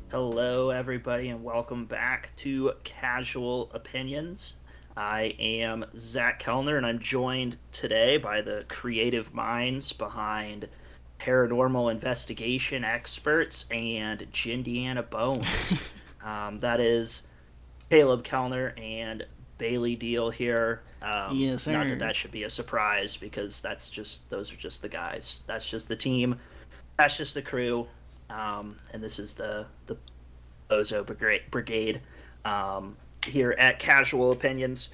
Hello, everybody, and welcome back to Casual Opinions. I am Zach Kellner, and I'm joined today by the creative minds behind paranormal investigation experts and Jindiana Bones. That is Caleb Kellner and Bailey Deal here. Yes, Not that sir. that should be a surprise because those are just the guys. That's just the team. That's just the crew. And this is the Bozo Brigade here at Casual Opinions.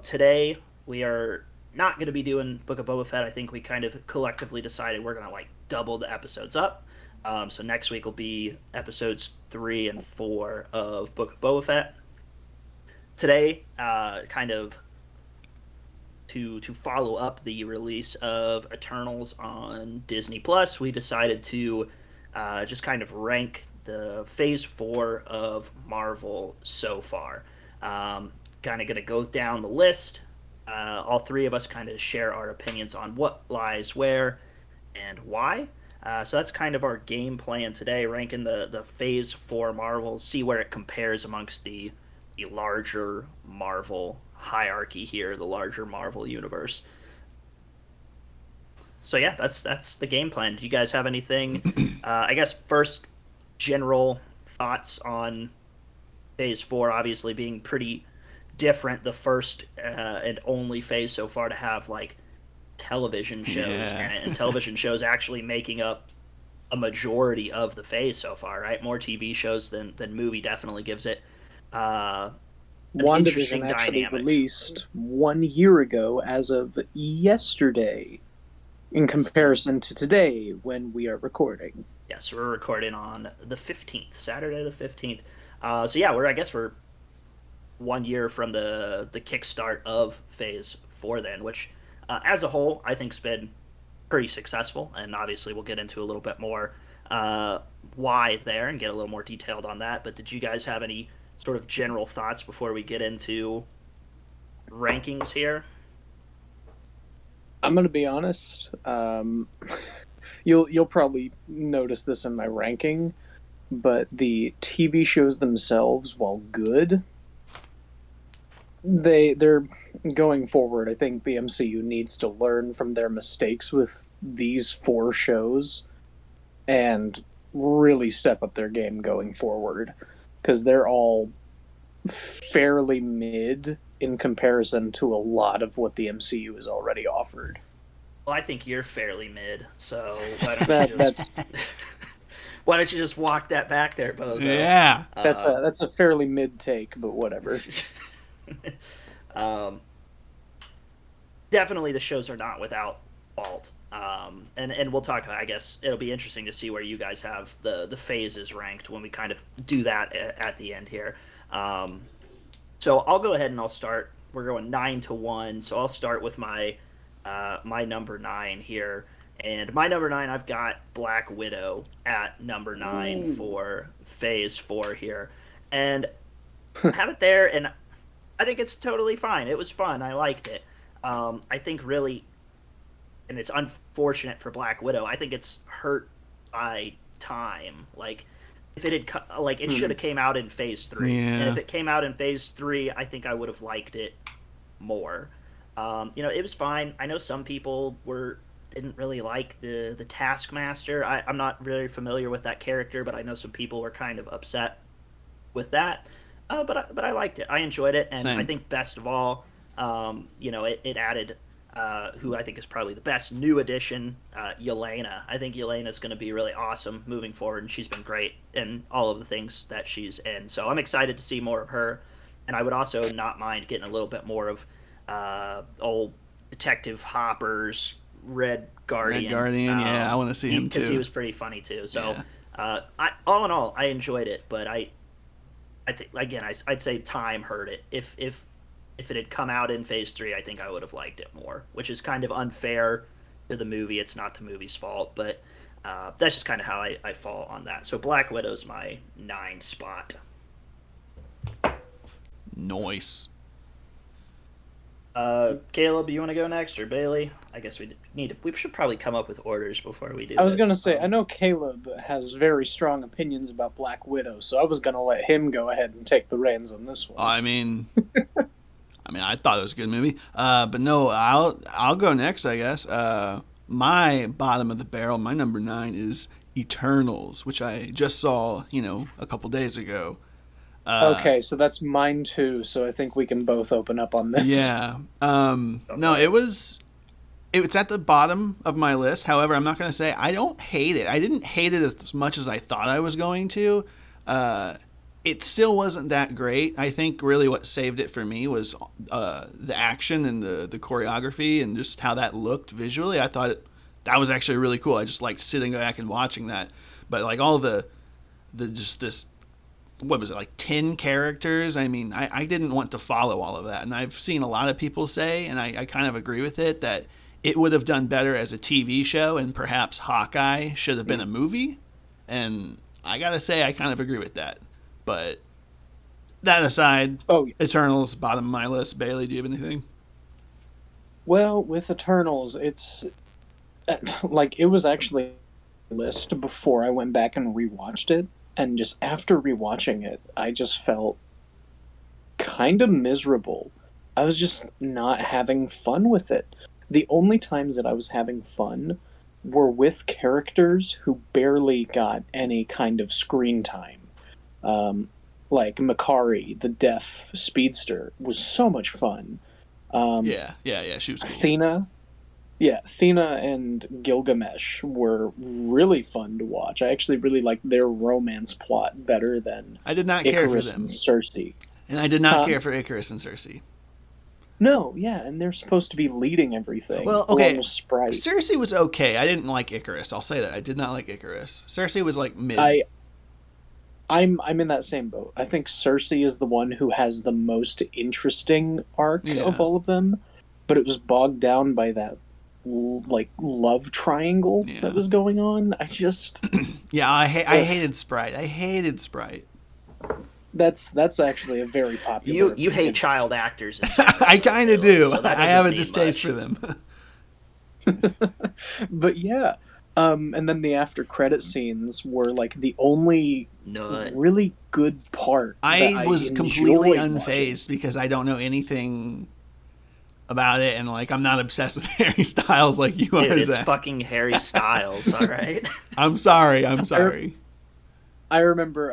Today, we are not going to be doing Book of Boba Fett. I think we kind of collectively decided we're going to like double the episodes up. So next week will be episodes 3 and 4 of Book of Boba Fett. Today, kind of to follow up the release of Eternals on Disney Plus, we decided to just kind of rank the Phase 4 of Marvel so far. Kind of going to go down the list. All three of us kind of share our opinions on what lies where and why. So that's kind of our game plan today, ranking the Phase 4 Marvels, see where it compares amongst the larger Marvel hierarchy here, the larger Marvel universe. So yeah, that's the game plan. Do you guys have anything? I guess first general thoughts on Phase 4, obviously being pretty different. The first and only phase so far to have like television shows Yeah. and television shows actually making up a majority of the phase so far, right? More TV shows than movie definitely gives it uh, an WandaVision interesting actually dynamic. released 1 year ago as of yesterday in Yes, comparison to today when we are recording. yes, we're recording on the 15th, Saturday the 15th. So yeah, we're 1 year from the kickstart of Phase 4 then, which as a whole I think's been pretty successful, and obviously we'll get into a little bit more uh, why there and get a little more detailed on that. But did you guys have any sort of general thoughts before we get into rankings here? I'm gonna be honest. You'll probably notice this in my ranking, but the TV shows themselves, while good, they're going forward. I think the MCU needs to learn from their mistakes with these four shows and really step up their game going forward because they're all fairly mid in comparison to a lot of what the MCU has already offered. Well, I think you're fairly mid, so why don't you That just that's why don't you just walk that back there, Bozo? Yeah. that's Uh, a that's a fairly mid take, but whatever. um, Definitely the shows are not without fault. And we'll talk. I guess it'll be interesting to see where you guys have the phases ranked when we kind of do that at the end here. Um, so I'll go ahead and I'll start. We're going 9 to 1, so I'll start with my number 9 here. And my number 9, I've got Black Widow at number 9 Ooh. for Phase 4 here, and I have it there, and I think it's totally fine. It was fun. I liked it. I think really, and it's unfortunate for Black Widow. I think it's hurt by time. Like if it had like it should Hmm. have came out in Phase 3, and Yeah. if it came out in Phase 3, I think I would have liked it more. It was fine. I know some people were didn't really like the Taskmaster. I'm not really familiar with that character, but I know some people were kind of upset with that. But I liked it. I enjoyed it, and I Same. think best of all, it added who I think is probably the best new addition, Yelena. I think Yelena is going to be really awesome moving forward, and she's been great in all of the things that she's in. So I'm excited to see more of her, and I would also not mind getting a little bit more of old Detective Hopper's Red Red Guardian, Guardian. Yeah, I want to see him because he too. was pretty funny too. So Yeah. all in all, I enjoyed it, but I think again, I'd say time hurt it. If it had come out in Phase 3, I think I would have liked it more, which is kind of unfair to the movie. It's not the movie's fault, but that's just kind of how I fall on that. So Black Widow's my 9 spot. Noise. Caleb, you want to go next or Bailey? I guess we should probably come up with orders before we do I was this. gonna say, I know Caleb has very strong opinions about Black Widow, so I was gonna let him go ahead and take the reins on this one. I thought it was a good movie. But no, I'll go next, I guess. My bottom of the barrel, my number 9 is Eternals, which I just saw, a couple days ago. Okay, so that's mine too. So I think we can both open up on this. Yeah. No, it's at the bottom of my list. However, I'm not going to say I don't hate it. I didn't hate it as much as I thought I was going to. It still wasn't that great. I think really what saved it for me was the action and the choreography and just how that looked visually. I thought that was actually really cool. I just liked sitting back and watching that. But like all the just this, what was it, like 10 characters? I mean, I didn't want to follow all of that. And I've seen a lot of people say, and I kind of agree with it, that it would have done better as a TV show and perhaps Hawkeye should have been a movie. And I got to say, I kind of agree with that. But that aside, Eternals, bottom of my list. Bailey, do you have anything? Well, with Eternals, it's like it was actually on the list before I went back and rewatched it, and just after rewatching it, I just felt kind of miserable. I was just not having fun with it. The only times that I was having fun were with characters who barely got any kind of screen time. Like Makari, the deaf speedster, was so much fun. Yeah, she was cool. Athena and Gilgamesh were really fun to watch. I actually really liked their romance plot better than I did not care Icarus for them. and Cersei. And I did not care for Icarus and Cersei. No, yeah, and they're supposed to be leading everything. Well, okay, along with Sprite. Cersei was okay. I didn't like Icarus. I'll say that. I did not like Icarus. Cersei was like mid. I'm in that same boat. I think Cersei is the one who has the most interesting arc of all of them, but it was bogged down by that like love triangle that was going on. I just I hated Sprite. I hated Sprite. That's actually a very popular. You hate child actors. I kind of do. So I have a distaste for them. But yeah. And then the after credit scenes were like the only really good part. I was completely unfazed because I don't know anything about it, and like I'm not obsessed with Harry Styles like you are. It's fucking Harry Styles, all right. I'm sorry. I remember.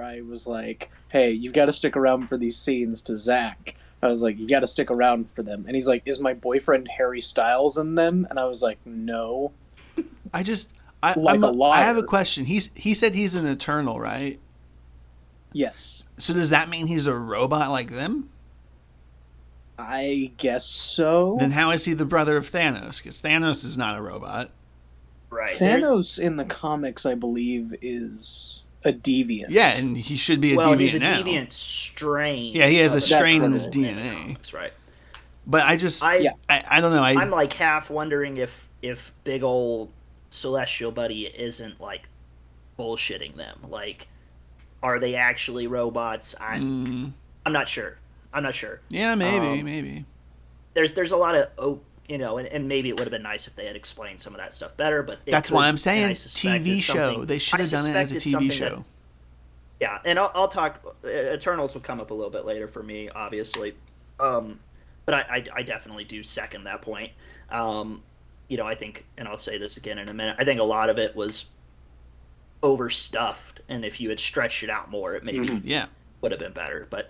I was like, "Hey, you've got to stick around for these scenes." To Zach, I was like, "You got to stick around for them." And he's like, "Is my boyfriend Harry Styles in them?" And I was like, "No." I have a question. He said he's an Eternal, right? Yes. So does that mean he's a robot like them? I guess so. Then how is he the brother of Thanos? Because Thanos is not a robot. Right. Thanos in the comics, I believe, is a deviant. Yeah, and he should be a deviant he's a now. deviant strain. Yeah, he has a strain in his DNA. That's right. But I don't know. I'm like half wondering if big old Celestial Buddy isn't like bullshitting them. Like, are they actually robots? I'm not sure. Yeah, maybe. There's a lot of and maybe it would have been nice if they had explained some of that stuff better. But that's why I'm saying TV show. They should have done it as a TV show. Yeah, and I'll talk. Eternals will come up a little bit later for me, obviously. But I definitely do second that point. I think, and I'll say this again in a minute, I think a lot of it was overstuffed, and if you had stretched it out more, it maybe would have been better. But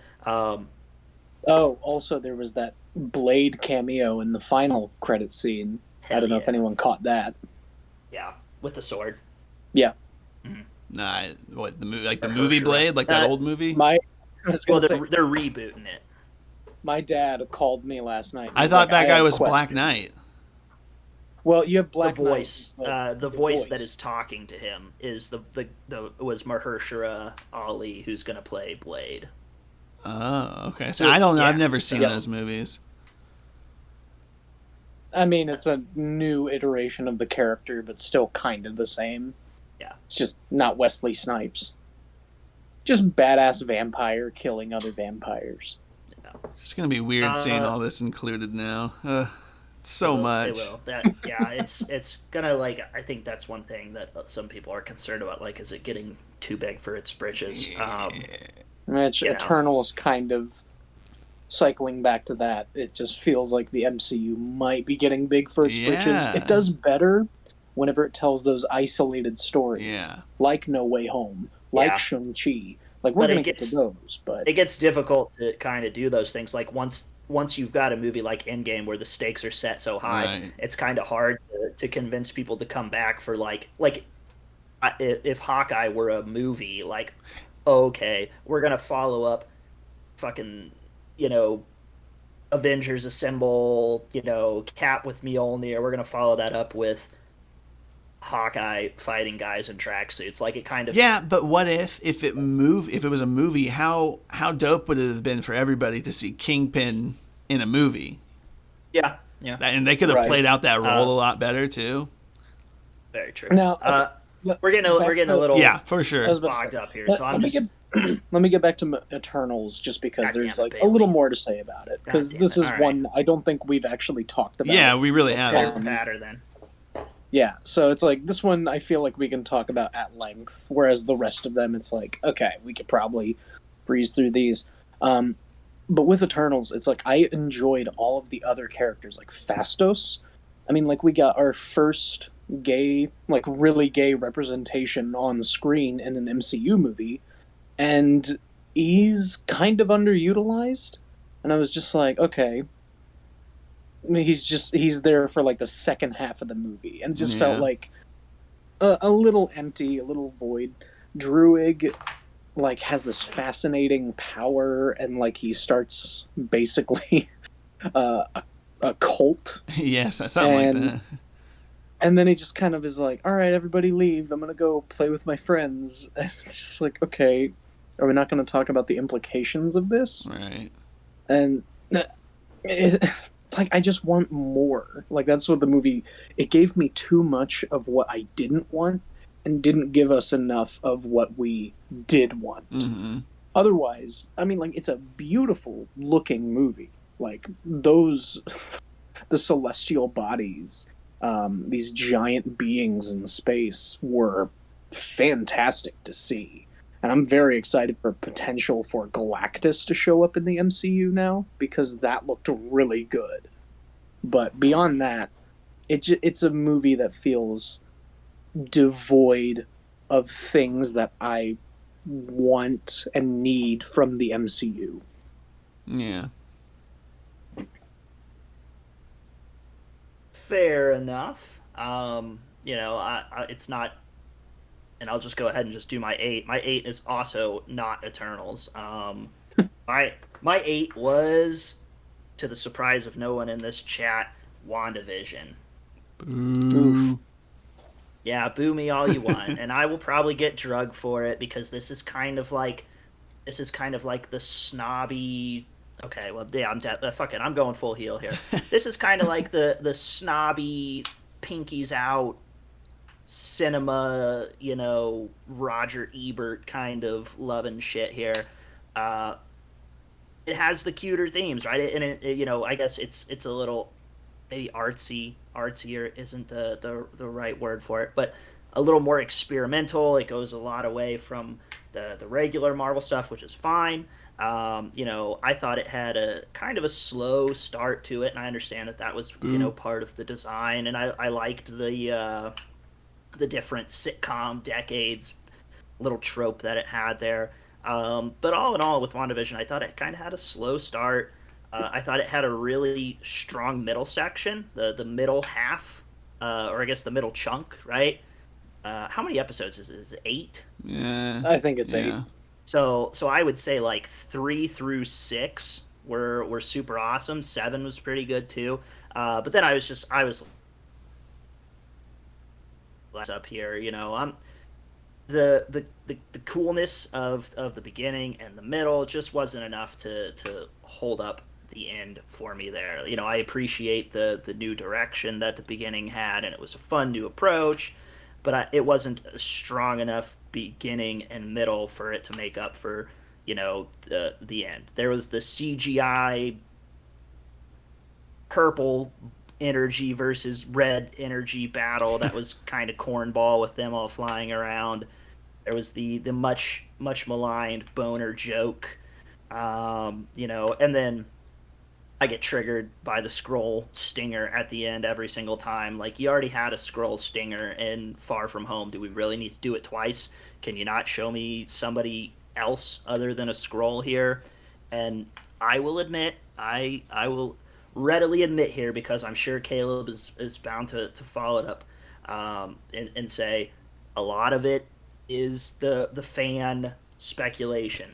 also there was that Blade cameo in the final credit scene. I don't know if anyone caught that. Yeah, with the sword. Yeah. Mm-hmm. Nah, what the movie? Like the movie Blade, like that old movie? They're rebooting it. My dad called me last night. I thought that guy was Black Knight. Well, you have Black Knight. The voice voice that is talking to him is was Mahershala Ali, who's going to play Blade. Oh, okay. So I don't know. I've never seen those movies. I mean, it's a new iteration of the character, but still kind of the same. Yeah. It's just not Wesley Snipes. Just badass vampire killing other vampires. It's gonna be weird seeing all this included now. So much. It will. That yeah, it's gonna like. I think that's one thing that some people are concerned about. Like, is it getting too big for its britches? Eternals kind of cycling back to that. It just feels like the MCU might be getting big for its britches. It does better whenever it tells those isolated stories, like No Way Home, like Shang-Chi. Like, we're going to get to those, but it gets difficult to kind of do those things. Like, once you've got a movie like Endgame where the stakes are set so high, it's kind of hard to convince people to come back for like if Hawkeye were a movie, like, okay, we're gonna follow up fucking, Avengers Assemble, Cap with Mjolnir. We're gonna follow that up with Hawkeye fighting guys in tracksuits. Like, it kind of but what if it was a movie, how dope would it have been for everybody to see Kingpin in a movie? Yeah. And they could have played out that role a lot better too. Very true. Now, we're getting a little for sure bogged up here. So let me get back to Eternals, just because there's like a little more to say about it, because this is one I don't think we've actually talked about. Yeah, we really haven't. Then. Yeah, so it's like this one I feel like we can talk about at length, whereas the rest of them it's like, okay, we could probably breeze through these. But with Eternals, it's like I enjoyed all of the other characters, like Phastos. I mean, like, we got our first gay, like really gay representation on screen in an MCU movie, and he's kind of underutilized. And I was just like, okay, he's there for like the second half of the movie, and it just felt like a little empty, a little void. Druig like has this fascinating power, and like he starts basically a cult. Yes, something like that. And then he just kind of is like, all right, everybody leave, I'm gonna go play with my friends. And it's just like, okay, are we not going to talk about the implications of this? Right. And I just want more. Like, that's what the movie, it gave me too much of what I didn't want, and didn't give us enough of what we did want. Mm-hmm. Otherwise, I mean, like, it's a beautiful looking movie. Like, the celestial bodies, these giant beings in space were fantastic to see. And I'm very excited for potential for Galactus to show up in the MCU now, because that looked really good. But beyond that, it's a movie that feels devoid of things that I want and need from the MCU. Yeah. Fair enough. It's not, and I'll just go ahead and just do my 8. My 8 is also not Eternals. My 8 was, to the surprise of no one in this chat, WandaVision. Boo. Yeah, boo me all you want, and I will probably get drugged for it, because this is kind of like the snobby. Okay, well, yeah, fuck it, I'm going full heel here. This is kind of like the snobby, pinkies out cinema, Roger Ebert kind of loving shit here. It has the cuter themes, right? And it I guess it's a little maybe artsier isn't the right word for it, but a little more experimental. It goes a lot away from the regular Marvel stuff, which is fine. I thought it had a kind of a slow start to it, and I understand that was part of the design, and I liked the different sitcom decades little trope that it had there. But all in all, with WandaVision, I thought it kind of had a slow start. I thought it had a really strong middle section, the middle half, or I guess the middle chunk, right? How many episodes is it? Is it 8? Yeah, I think it's 8. So I would say like 3 through 6 were super awesome. 7 was pretty good too. But then I was up here, the coolness of the beginning and the middle just wasn't enough to hold up the end for me there. I appreciate the new direction that the beginning had, and it was a fun new approach, but it wasn't a strong enough beginning and middle for it to make up for the end. There was the CGI purple energy versus red energy battle that was kind of cornball with them all flying around. There was the much maligned boner joke, and then I get triggered by the Skrull stinger at the end every single time. Like, you already had a Skrull stinger in Far From Home. Do we really need to do it twice? Can you not show me somebody else other than a Skrull here? And I will admit, I will readily admit here, because I'm sure Caleb is bound to follow it up, and say a lot of it is the fan speculation.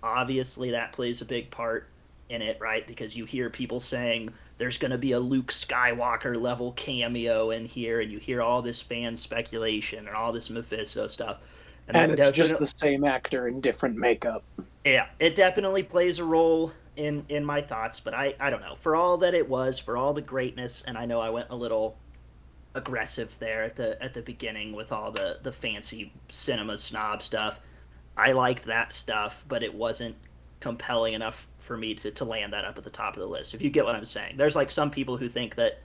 Obviously, that plays a big part in it, right? Because you hear people saying there's going to be a Luke Skywalker level cameo in here, and you hear all this fan speculation and all this Mephisto stuff. And it's just the same actor in different makeup. Yeah, it definitely plays a role in my thoughts, but I don't know. For all that it was, for all the greatness, and I know I went a little aggressive there at the beginning with all the fancy cinema snob stuff. I liked that stuff, but it wasn't compelling enough for me to land that up at the top of the list. If you get what I'm saying. There's like some people who think that,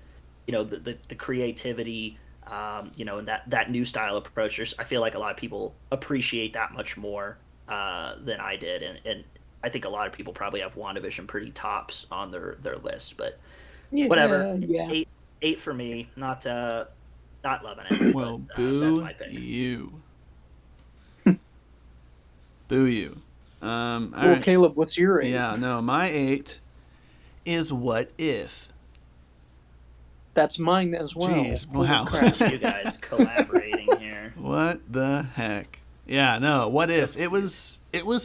the creativity, and that new style of approach, I feel like a lot of people appreciate that much more than I did. And I think a lot of people probably have WandaVision pretty tops on their list, but whatever. Yeah. Eight for me. Not loving it. Well, but, boo that's my pick. you. Boo you. All well, right. Caleb, what's your 8? Yeah, no, my 8 is What If. That's mine as well. Jeez, wow. You guys collaborating here. What the heck? Yeah, no, What If. It was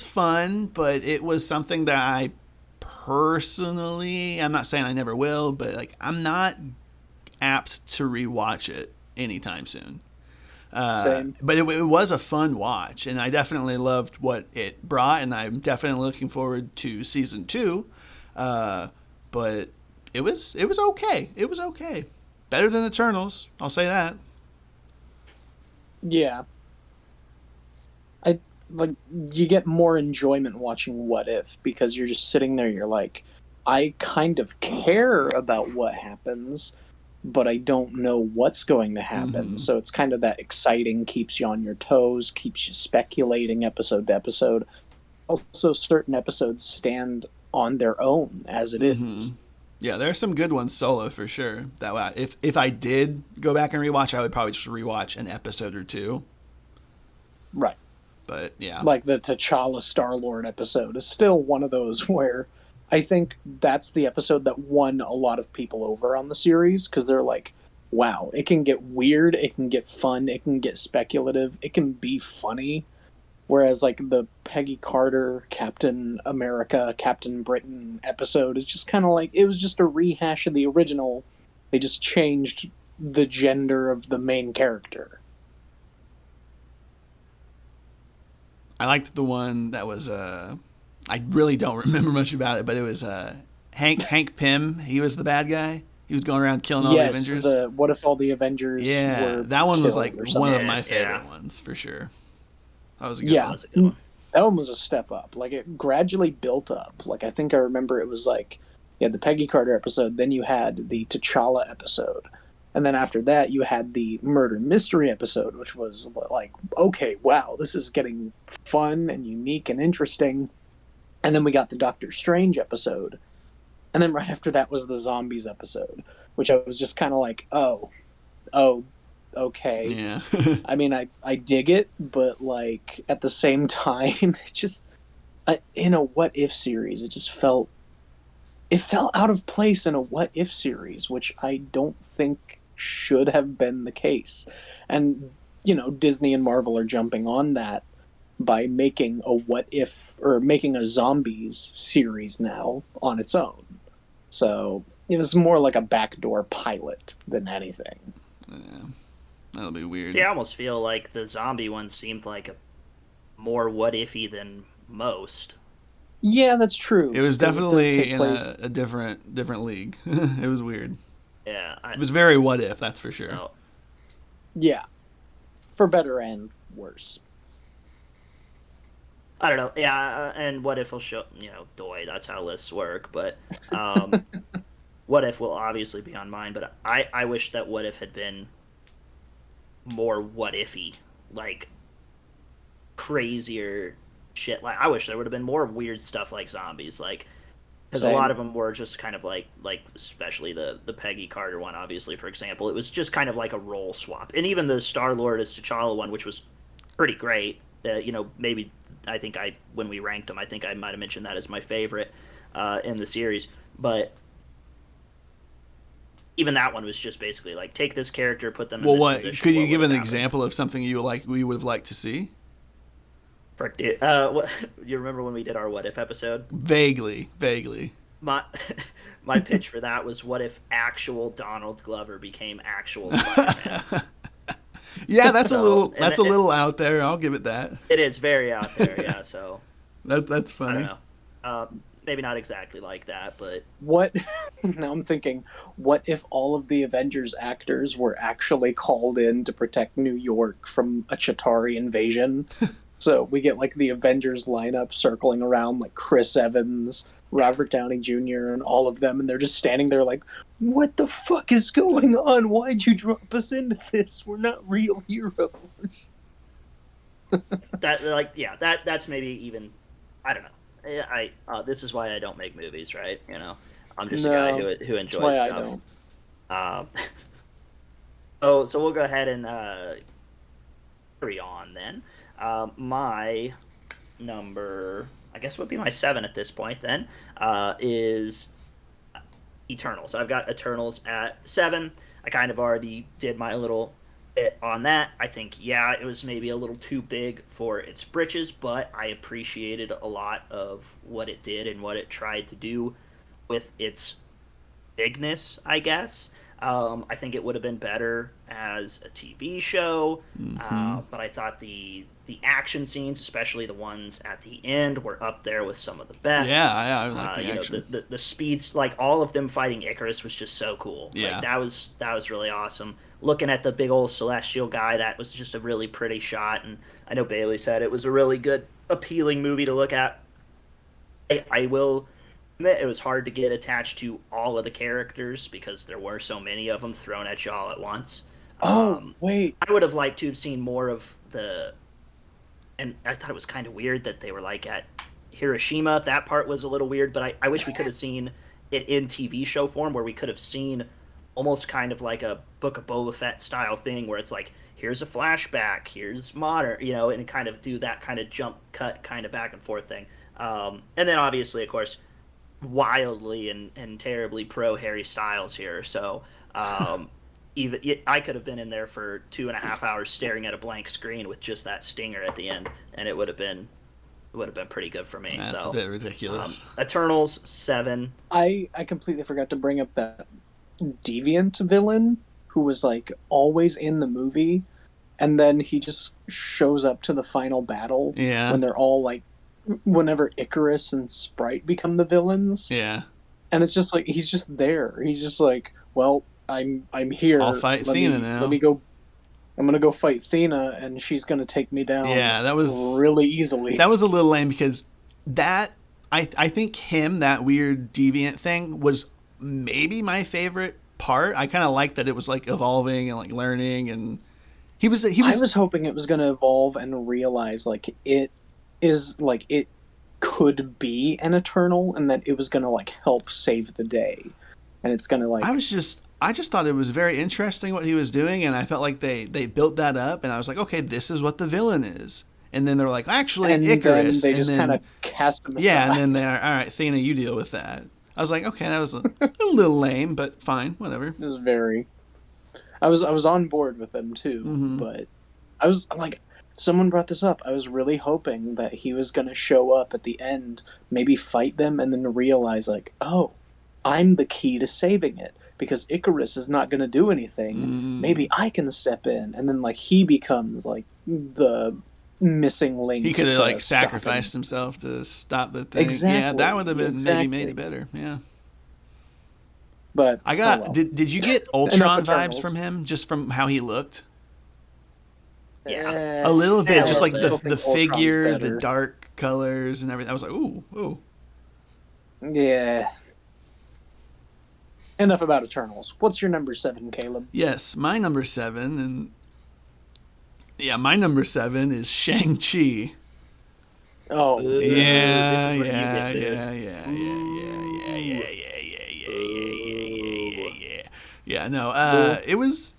fun, but it was something that I personally, I'm not saying I never will, but like, I'm not apt to rewatch it anytime soon. Same. But it was a fun watch, and I definitely loved what it brought, and I'm definitely looking forward to season 2. But it was okay. It was okay. Better than Eternals, I'll say that. Yeah. You get more enjoyment watching What If, because you're just sitting there, you're like, I kind of care about what happens, but I don't know what's going to happen. Mm-hmm. So it's kind of that exciting, keeps you on your toes, keeps you speculating episode to episode. Also, certain episodes stand on their own as it is. Yeah, there are some good ones solo for sure. That if I did go back and rewatch, I would probably just rewatch an episode or two. Right. But yeah. Like the T'Challa Star-Lord episode is still one of those where I think that's the episode that won a lot of people over on the series, because they're like, wow, it can get weird, it can get fun, it can get speculative, it can be funny. Whereas like the Peggy Carter, Captain America, Captain Britain episode is just kind of like, it was just a rehash of the original. They just changed the gender of the main character. I liked the one that was I really don't remember much about it, but it was Hank Pym. He was the bad guy. He was going around killing all the Avengers. What if all the Avengers were that one was like one of my Yeah. favorite ones for sure. That was a good one. That was a good one. That one was a step up. Like, it gradually built up. Like, I think I remember it was like, you had the Peggy Carter episode, then you had the T'Challa episode, and then after that you had the Murder Mystery episode, which was like, okay, wow, this is getting fun and unique and interesting. And then we got the Doctor Strange episode, and then right after that was the Zombies episode, which I was just kind of like, oh, okay. Yeah. I mean, I dig it, but like at the same time, it just in a What If series, it felt out of place in a What If series, which I don't think should have been the case. And Disney and Marvel are jumping on that by making a What If, or making a Zombies series now on its own. So it was more like a backdoor pilot than anything. Yeah. That'll be weird. Yeah, I almost feel like the zombie one seemed like a more what ify than most. Yeah, that's true. It was definitely in a different league. It was weird. Yeah, it was very What If, that's for sure. So, yeah, for better and worse. I don't know. Yeah, and what if will show, Doy, that's how lists work, but um what if will obviously be on mine, but I wish that what if had been more what ify, like crazier shit. Like I wish there would have been more weird stuff like zombies, like because a lot Same. of them were just kind of like especially the Peggy Carter one, obviously, for example, it was just kind of like a role swap, and even the Star Lord as T'Challa one, which was pretty great. Maybe I think I when we ranked them, I think I might have mentioned that as my favorite in the series, but even that one was just basically like take this character, put them in Well, this what position. could you What would give have an happened? example of something we would have liked to see? Frick, dude. What you remember when we did our what if episode? Vaguely, vaguely. My my pitch for that was what if actual Donald Glover became actual Spider-Man. Yeah, So, and that's a little out there. I'll give it that. it is very out there, yeah. So That's I don't funny. know. Uh, Maybe not exactly like that, but What now I'm thinking, what if all of the Avengers actors were actually called in to protect New York from a Chitauri invasion? So we get like the Avengers lineup circling around like Chris Evans, Robert Downey Jr., and all of them, and they're just standing there like, what the fuck is going on? Why'd you drop us into this? We're not real heroes. that like yeah, that's maybe even I don't know. This is why I don't make movies, right? I'm just a guy No, who that's why enjoys I stuff. don't. Um, so we'll go ahead and carry on then. My number, I guess, would be my 7 at this point. Then is Eternals. I've got Eternals at 7. I kind of already did my little bit on that. I think, yeah, it was maybe a little too big for its britches, but I appreciated a lot of what it did and what it tried to do with its bigness, I guess. I think it would have been better as a TV show, Hmm. but I thought the action scenes, especially the ones at the end, were up there with some of the Yeah, best. I like the The, action. the speeds, like all of them fighting Icarus, was just so cool. Like Yeah. that was really awesome. Looking at the big old celestial guy, that was just a really pretty shot. And I know Bailey said it was a really good, appealing movie to look at. I will admit it was hard to get attached to all of the characters because there were so many of them thrown at you all at once. Oh, Um, wait. I would have liked to have seen more of the, and I thought it was kind of weird that they were like at Hiroshima. That part was a little weird, but I wish we could have seen it in TV show form where we could have seen almost kind of like a Book of Boba Fett style thing where it's like, here's a flashback, here's modern, and kind of do that kind of jump cut kind of back and forth thing. And then obviously, of course, wildly and terribly pro Harry Styles here. So even I could have been in there for 2.5 hours staring at a blank screen with just that stinger at the end, and it would have been pretty good for me. That's a So bit ridiculous. Eternals 7. I completely forgot to bring up that deviant villain who was like always in the movie, and then he just shows up to the final battle Yeah. when they're all like, whenever Icarus and Sprite become the villains, Yeah. and it's just like he's just there. He's just like, well, I'm here. I'll fight Let Athena me now. let me go. I'm gonna go fight Thena, and she's gonna take me down Yeah, that was really easily. a little lame because that I think that weird deviant thing was maybe my favorite part. I kind of liked that it was like evolving and like learning, and he I was was hoping it was gonna evolve and realize like it is like it could be an eternal, and that it was gonna like help save the day, and it's gonna like I just thought it was very interesting what he was doing, and I felt like they built that up, and I was like, okay, this is what the villain is. And then they're like, actually, and then Icarus, they and just kind then of cast him yeah, and aside. then they're all right, Athena, you deal with that. I was like, okay, that was a little lame, but fine, whatever. It was very. I was on board with them too, Hmm. but I was like, someone brought this up. I was really hoping that he was gonna show up at the end, maybe fight them, and then realize like, oh, I'm the key to saving it because Icarus is not gonna do anything. Maybe I can step in, and then like he becomes like the missing He link could have to like stop him. sacrificed himself to stop the thing. Yeah, that Exactly, would have been maybe made it exactly. better. Yeah. But I oh got well. did you get Enough Ultron vibes Eternals. from him just from how he looked? Yeah. A little bit, Yeah, a just little like bit. the I think figure, Ultron's the better. dark colors and everything. I was like, ooh. Yeah. Enough about Eternals. What's your number 7, Caleb? Yes, my number 7, and yeah, my number 7 is Shang-Chi. Oh, Ooh, this Yeah, is where you yeah, get booed. yeah, yeah, yeah, yeah, yeah, Ooh. yeah, yeah, yeah, yeah, yeah, yeah, Boo. yeah, yeah. Yeah, no, boo. it was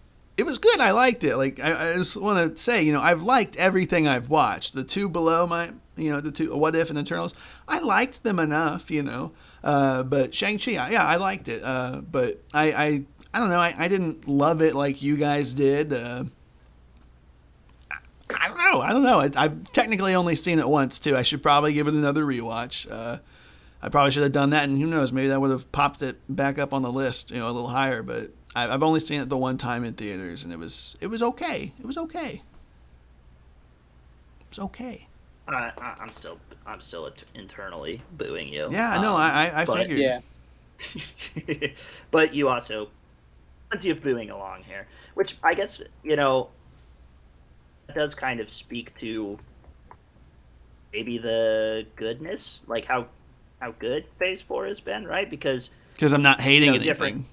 good. I liked it. Like I just want to say, I've liked everything I've watched. The two below my, the two What If and Eternals. I liked them enough, But Shang-Chi, yeah, I liked it. But I don't know. I didn't love it like you guys did. I don't know. I've technically only seen it once too. I should probably give it another rewatch. I probably should have done that, and who knows, maybe that would have popped it back up on the list, a little higher. But I've only seen it the one time in theaters, and it was okay. It was okay. It was okay. I'm still internally booing you. Yeah, no, I But figured. Yeah. but you also plenty of booing along here, which I guess does kind of speak to maybe the goodness, like how good Phase 4 has been, right? Because Because I'm not hating different. anything.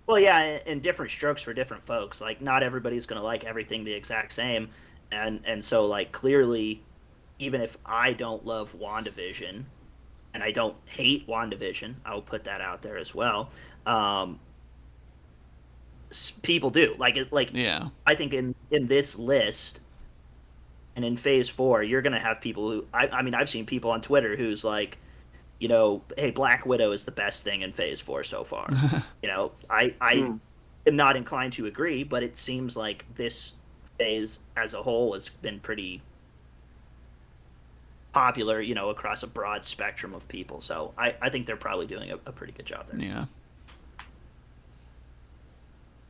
Well, yeah, and different strokes for different folks. Like not everybody's gonna like everything the exact same, and so like clearly, even if I don't love WandaVision, and I don't hate WandaVision, I'll put that out there as well. Um, People do like. Yeah. I think in this list and in Phase 4, you're gonna have people who I mean I've seen people on Twitter who's like, hey, Black Widow is the best thing in Phase 4 so far. I Mm. am not inclined to agree, but it seems like this phase as a whole has been pretty popular, across a broad spectrum of people. So I think they're probably doing a pretty good job there. Yeah.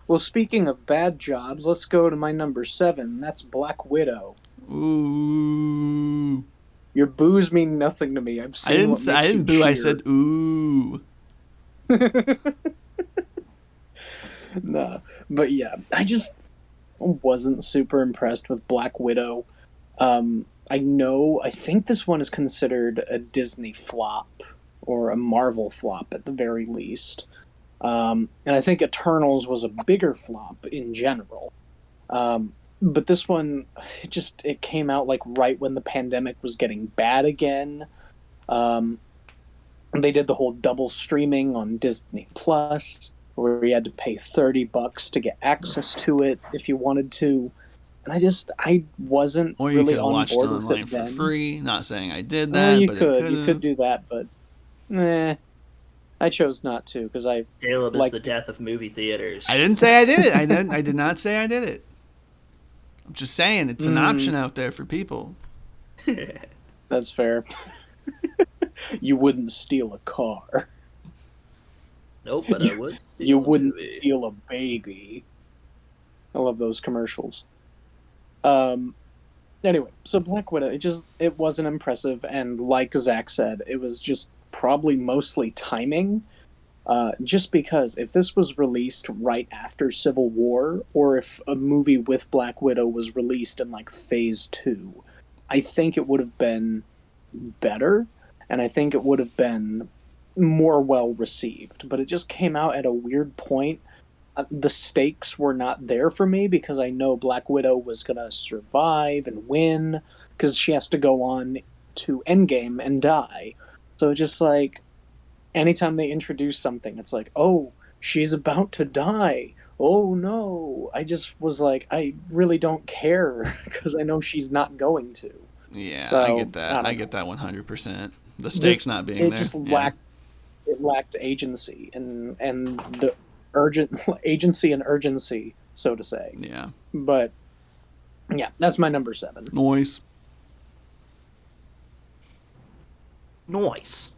Well, speaking of bad jobs, let's go to my number 7. That's Black Widow. Ooh. Your boos mean nothing to me. I've I seen didn't what say. I makes you didn't boo. I cheer. said ooh. Nah, but yeah, I just wasn't super impressed with Black Widow. I think this one is considered a Disney flop or a Marvel flop at the very least. And I think Eternals was a bigger flop in general. But this one, it came out like right when the pandemic was getting bad again. Um, they did the whole double streaming on Disney Plus, where you had to pay $30 to get access to it if you wanted to. And I wasn't Or you could really have on watched it board with online it for then. free. Not saying I did Oh, that, but it could you could have. do that, but I chose not to because I Caleb is like the death of movie theaters. I didn't say I did it. I did not say I did it. I'm just saying it's an option Mm, out there for people. that's fair. You wouldn't steal a car. Nope, but I would You steal a wouldn't movie. steal a baby. I love those commercials. Um. Anyway, so Black Widow, it wasn't impressive, and like Zach said, it was just probably mostly timing. Just because if this was released right after Civil War, or if a movie with Black Widow was released in like Phase 2, I think it would have been better, and I think it would have been more well received. But it just came out at a weird point. The stakes were not there for me because I know Black Widow was going to survive and win because she has to go on to Endgame and die. So just like anytime they introduce something, it's like, oh, she's about to die. Oh no. I just was like, I really don't care because I know she's not going to. Yeah, I So get that. I I don't get know. that 100%. The stakes Just not being it there. just Yeah. lacked agency and the urgent agency and urgency, so to say. Yeah. But yeah, that's my number 7. Noise. Nice.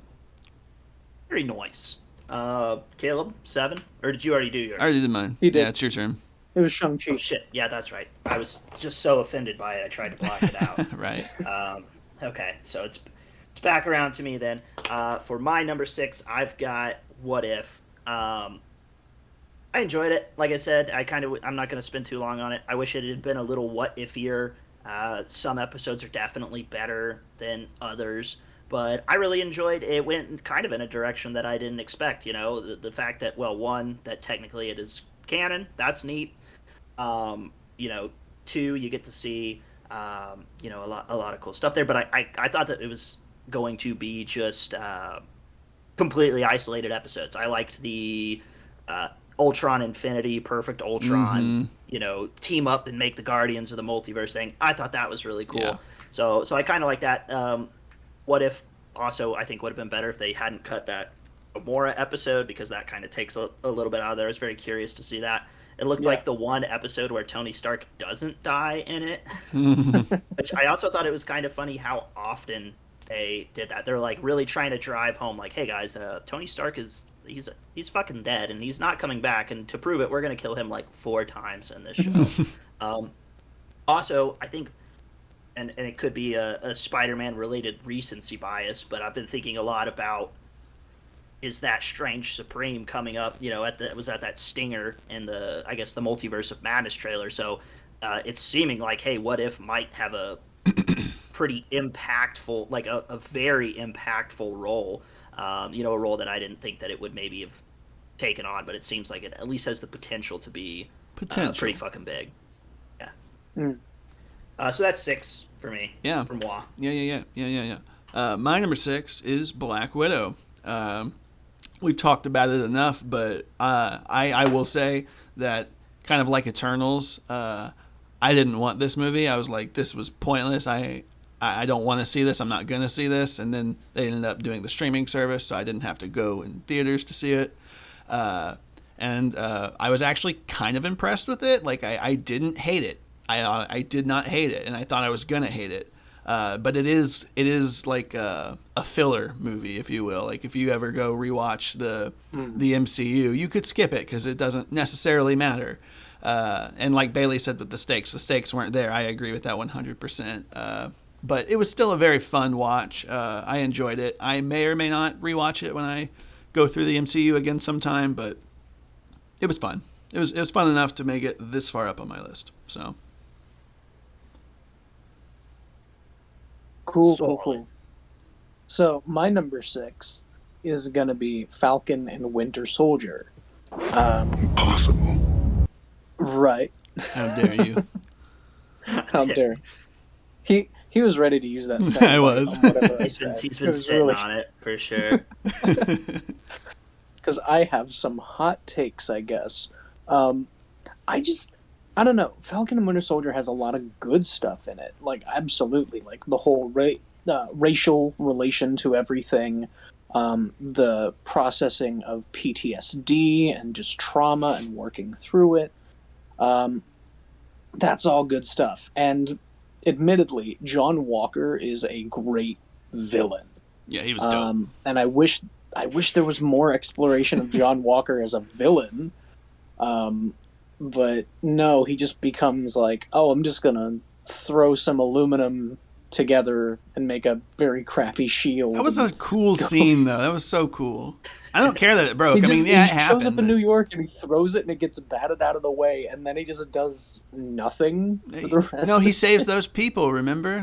Very nice. Caleb, 7? Or did you already do yours? I already did mine. He did. Yeah, it's your turn. It was Shang-Chi. Oh, shit. Yeah, that's right. I was just so offended by it, I tried to block it out. Right. Okay, so it's back around to me then. For my number 6, I've got What If. I enjoyed it. Like I said, I'm not going to spend too long on it. I wish it had been a little what ifier. Some episodes are definitely better than others, but I really enjoyed it. It went kind of in a direction that I didn't expect. The fact that, well, one, that technically it is canon, that's neat. Um, you know, two, you get to see, a lot of cool stuff there. But I thought that it was going to be just completely isolated episodes. I liked the Ultron Infinity, Perfect Ultron, team up and make the Guardians of the Multiverse thing. I thought that was really cool. Yeah. So I kind of like that. What if also I think would have been better if they hadn't cut that Gamora episode, because that kind of takes a little bit out of there. I was very curious to see that. It looked like the one episode where Tony Stark doesn't die in it, which I also thought it was kind of funny how often they did that. They're like really trying to drive home, like, "Hey guys, Tony Stark he's fucking dead and he's not coming back, and to prove it, we're gonna kill him like 4 times in this show." Also, I think, and it could be a Spider-Man related recency bias, but I've been thinking a lot about, is that Strange Supreme coming up? It was at that stinger in the Multiverse of Madness trailer. So it's seeming like, hey, what if might have a pretty impactful, like a very impactful role. A role that I didn't think that it would maybe have taken on, but it seems like it at least has the potential to be pretty fucking big. Yeah. So that's 6 for me. Yeah. From Wah. Yeah. My number 6 is Black Widow. We've talked about it enough, but I will say that, kind of like Eternals, I didn't want this movie. I was like, this was pointless. I don't want to see this. I'm not going to see this. And then they ended up doing the streaming service, so I didn't have to go in theaters to see it. And I was actually kind of impressed with it. Like, I didn't hate it. I did not hate it, and I thought I was going to hate it. But it is like a filler movie, if you will. Like, if you ever go rewatch the MCU, you could skip it because it doesn't necessarily matter. And like Bailey said with the stakes weren't there. I agree with that 100%. But it was still a very fun watch. I enjoyed it. I may or may not rewatch it when I go through the MCU again sometime, but it was fun. It was fun enough to make it this far up on my list. So. Cool. So my number 6 is going to be Falcon and Winter Soldier. Impossible. Right. How dare you? How dare he was ready to use that. I was. He's been sitting on it for sure. Because I have some hot takes, I guess. I don't know. Falcon and Winter Soldier has a lot of good stuff in it. Like, absolutely. Like, the whole racial relation to everything, the processing of PTSD and just trauma and working through it. That's all good stuff. And admittedly, John Walker is a great villain. Yeah, he was dope. And I wish there was more exploration of John Walker as a villain. But no, he just becomes like, oh, I'm just going to throw some aluminum together and make a very crappy shield. That was a cool scene, though. That was so cool. I don't care that it broke. It happened. happened. Shows up in New York and he throws it and it gets batted out of the way, and then he just does nothing for the rest. No, he saves those people. Remember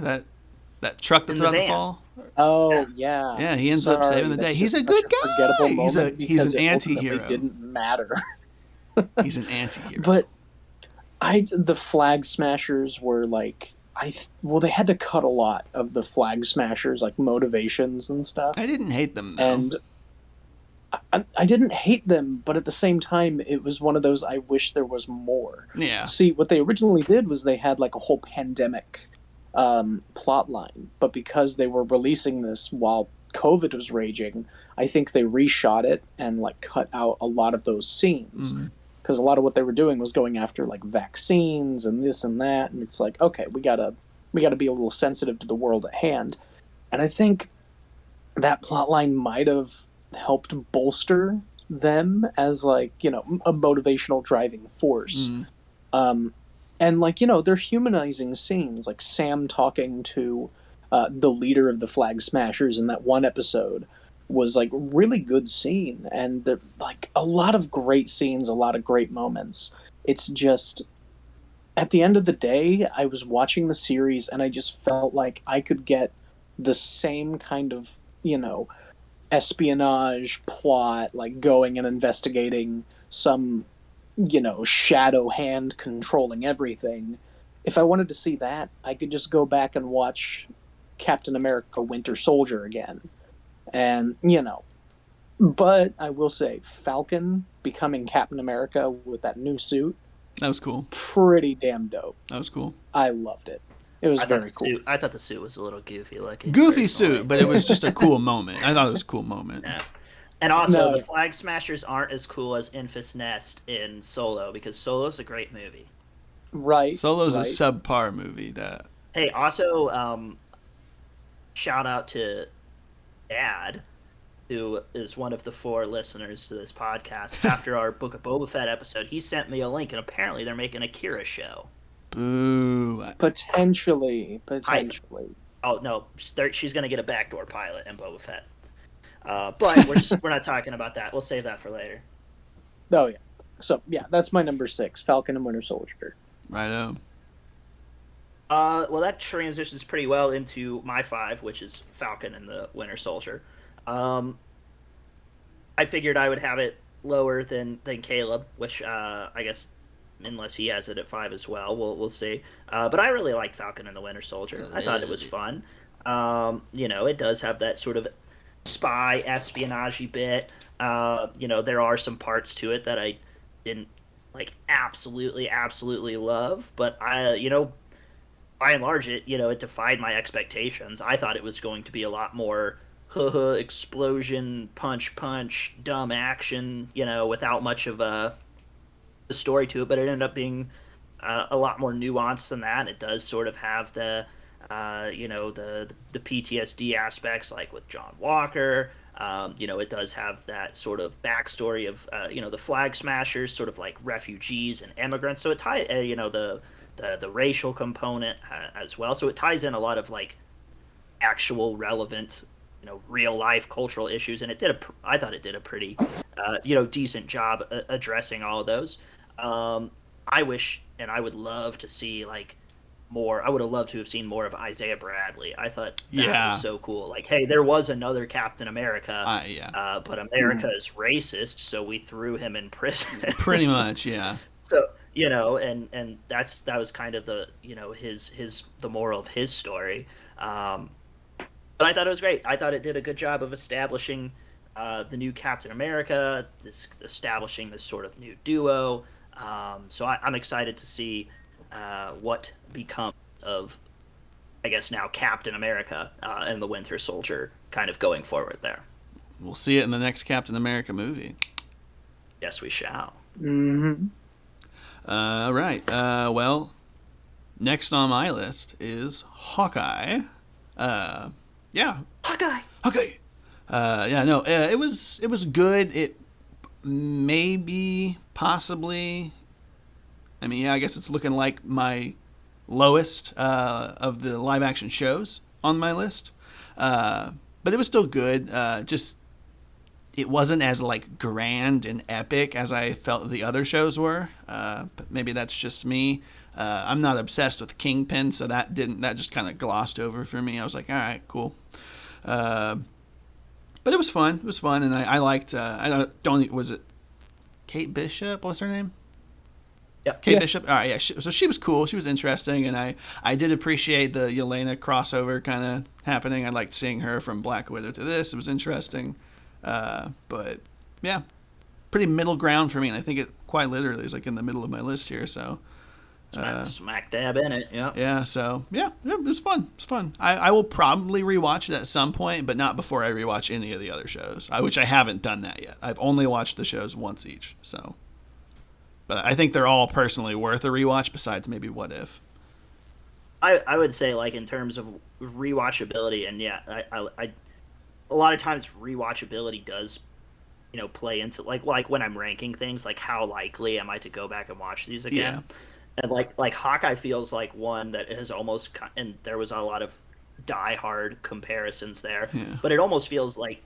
that truck that's about to fall? Oh yeah. Yeah, he ends up saving the day. He's a good guy. He's an anti-hero. It didn't matter. He's an anti-hero. But the Flag Smashers were like, they had to cut a lot of the Flag Smashers, like, motivations and stuff. I didn't hate them, though. And I didn't hate them, but at the same time, it was one of those, I wish there was more. Yeah. See, what they originally did was they had, like, a whole pandemic plot line, but because they were releasing this while COVID was raging, I think they reshot it and, like, cut out a lot of those scenes. Mm-hmm. Because a lot of what they were doing was going after, like, vaccines and this and that, and it's like, okay, we gotta be a little sensitive to the world at hand. And I think that plotline might have helped bolster them as, like, a motivational driving force. And, like, they're humanizing scenes, like Sam talking to the leader of the Flag Smashers in that one episode was like really good scene, and like a lot of great scenes, a lot of great moments. It's just at the end of the day, I was watching the series and I just felt like I could get the same kind of, espionage plot, like going and investigating some, shadow hand controlling everything. If I wanted to see that, I could just go back and watch Captain America Winter Soldier again. And, but I will say, Falcon becoming Captain America with that new suit, That was cool. pretty damn dope. That was cool. I loved it. It was very cool. I thought the suit was a little goofy looking. Goofy personally. suit, but it was just a cool moment. I thought it was a cool moment. Yeah. And also, No. the Flag Smashers aren't as cool as Infus Nest in Solo, because Solo's a great movie. Right. Solo's right. a subpar movie. That Hey, also, shout out to Dad, who is one of the 4 listeners to this podcast. After our Book of Boba Fett episode, he sent me a link, and apparently they're making a Kira show. boo. Potentially. Oh no, she's gonna get a backdoor pilot in Boba Fett. But we're not talking about that. We'll save that for later. Oh, yeah. So, yeah, that's my number 6, Falcon and Winter Soldier. Right on. Well, that transitions pretty well into my 5, which is Falcon and the Winter Soldier. I figured I would have it lower than Caleb, which I guess unless he has it at 5 as well, we'll see. But I really liked Falcon and the Winter Soldier. I thought it was fun. It does have that sort of spy espionage bit. There are some parts to it that I didn't like absolutely love, but by and large it defied my expectations. I thought it was going to be a lot more explosion, punch, dumb action, without much of a story to it, but it ended up being a lot more nuanced than that. It does sort of have the PTSD aspects, like with John Walker. It does have that sort of backstory of the Flag Smashers, sort of like refugees and immigrants. So it ties the racial component as well. So it ties in a lot of like actual relevant real life cultural issues, and I thought it did a pretty decent job addressing all of those. I wish, and I would love to see like more. I would have loved to have seen more of Isaiah Bradley. I thought that was so cool. Like, hey, there was another Captain America, but America is racist, so we threw him in prison. Pretty much, yeah. So and that was kind of the the moral of his story. But I thought it was great. I thought it did a good job of establishing the new Captain America, establishing this sort of new duo. So I'm excited to see what becomes of, I guess now, Captain America and the Winter Soldier kind of going forward there. We'll see it in the next Captain America movie. Yes, we shall. Mm-hmm. Right. Well, next on my list is Hawkeye. Yeah. Hawkeye. It was good. It maybe, possibly, I guess it's looking like my lowest of the live action shows on my list. But it was still good. Just it wasn't as like grand and epic as I felt the other shows were. But maybe that's just me. I'm not obsessed with Kingpin, so that just kind of glossed over for me. I was like, all right, cool. But it was fun. It was fun, and I liked. Was it Kate Bishop? What's her name? Yeah, Kate Bishop. All right, yeah. So she was cool. She was interesting, and I did appreciate the Yelena crossover kind of happening. I liked seeing her from Black Widow to this. It was interesting, but yeah, pretty middle ground for me. And I think it quite literally is like in the middle of my list here. So. Smack dab in it, yeah. Yeah, so, yeah, it was fun. It's fun. I will probably rewatch it at some point, but not before I rewatch any of the other shows, which I haven't done that yet. I've only watched the shows once each, so. But I think they're all personally worth a rewatch, besides maybe What If. I would say, like, in terms of rewatchability, and yeah, I a lot of times rewatchability does, play into, like when I'm ranking things, like how likely am I to go back and watch these again? Yeah. And like Hawkeye feels like one that has almost, and there was a lot of Die Hard comparisons there, but it almost feels like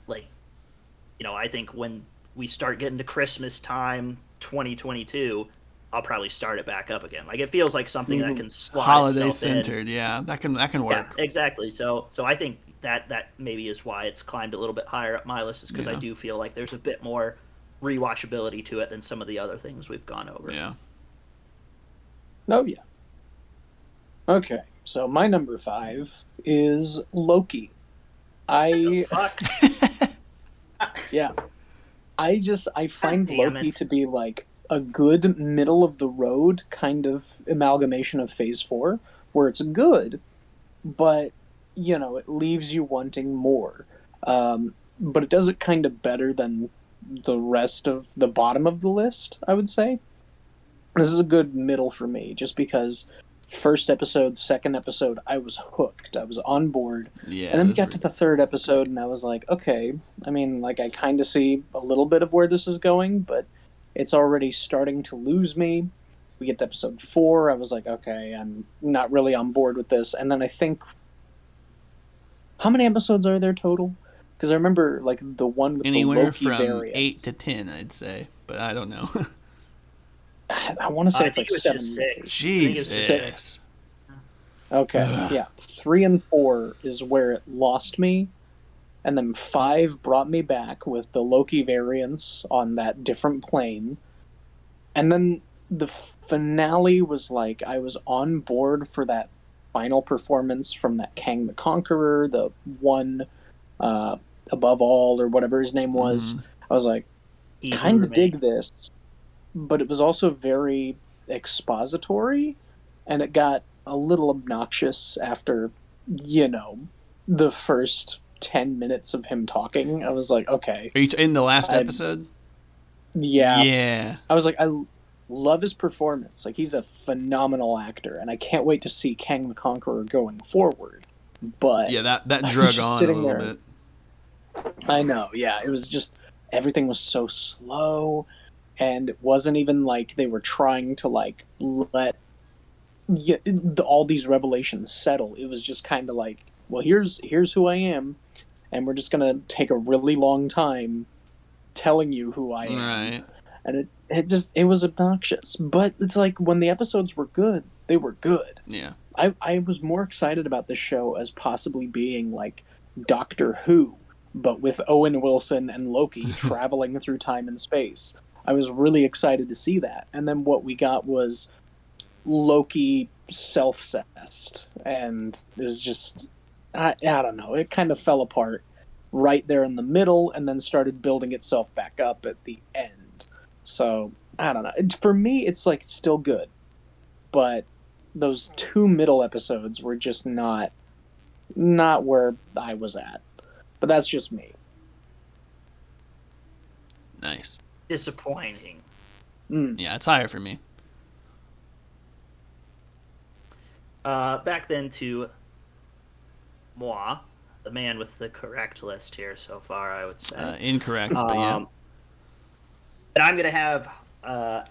I think when we start getting to Christmas time 2022, I'll probably start it back up again. Like, it feels like something that can slot Holiday itself in. centered, yeah, that can Yeah, work. exactly. So I think that maybe is why it's climbed a little bit higher up my list, is because I Yeah. do feel like there's a bit more rewatchability to it than some of the other things we've gone over. Yeah. Oh yeah. Okay, so my number 5 is Loki. The I fuck? yeah, I find damn Loki it. to be like a good middle of the road kind of amalgamation of Phase 4, where it's good, but it leaves you wanting more. But it does it kind of better than the rest of the bottom of the list, I would say. This is a good middle for me, just because first episode, second episode, I was hooked. I was on board. Yeah. And then we got to the third episode, and I was like, okay, I mean, like, I kind of see a little bit of where this is going, but it's already starting to lose me. We get to episode 4, I was like, okay, I'm not really on board with this. And then I think, how many episodes are there total? Because I remember, like, the one with Anywhere the Loki from variant. 8 to 10, I'd say, but I don't know. I want to say I it's think like it was 7 just years. 6. I think it was just 6. Jesus. Okay, yeah. 3 and 4 is where it lost me, and then 5 brought me back with the Loki variants on that different plane. And then the finale was like, I was on board for that final performance from that Kang the Conqueror, the one above all, or whatever his name was. I was like, He who kind of remains. dig this, but it was also very expository, and it got a little obnoxious after, the first 10 minutes of him talking. I was like, okay. Are you in the last I- episode? Yeah. Yeah. I was like, I love his performance. Like, he's a phenomenal actor, and I can't wait to see Kang the Conqueror going forward. But Yeah, that I was drug just on a sitting little there. bit. I know, yeah. It was just, everything was so slow, and it wasn't even like they were trying to, like, let all these revelations settle. It was just kind of like, well, here's who I am, and we're just gonna take a really long time telling you who I am. Right. And it was obnoxious. But it's like, when the episodes were good, they were good. Yeah. I was more excited about this show as possibly being like Doctor Who, but with Owen Wilson and Loki traveling through time and space. I was really excited to see that. And then what we got was Loki self-cessed, and it was just, I don't know, it kind of fell apart right there in the middle, and then started building itself back up at the end. So I don't know. For me, it's like still good, but those 2 middle episodes were just not where I was at. But that's just me. Nice. Disappointing. Yeah, it's higher for me. Back then to moi, the man with the correct list here so far, I would say. Incorrect, but yeah. And I'm going to have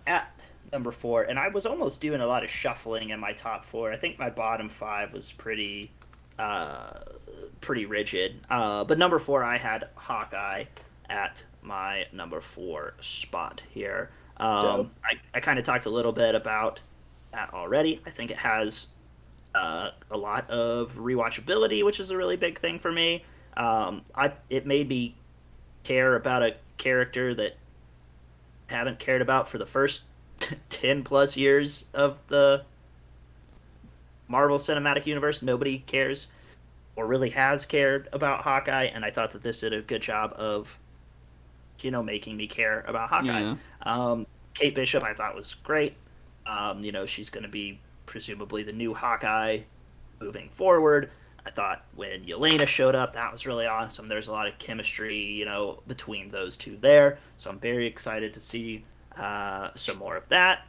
at number 4, and I was almost doing a lot of shuffling in my top 4. I think my bottom 5 was pretty rigid. But number 4, I had Hawkeye at my number 4 spot here. I kind of talked a little bit about that already. I think it has a lot of rewatchability, which is a really big thing for me. It made me care about a character that I haven't cared about for the first 10 plus years of the Marvel Cinematic Universe. Nobody cares or really has cared about Hawkeye, and I thought that this did a good job of, making me care about Hawkeye. Yeah. Kate Bishop, I thought, was great. She's going to be presumably the new Hawkeye moving forward. I thought when Yelena showed up, that was really awesome. There's a lot of chemistry, between those two there. So I'm very excited to see some more of that.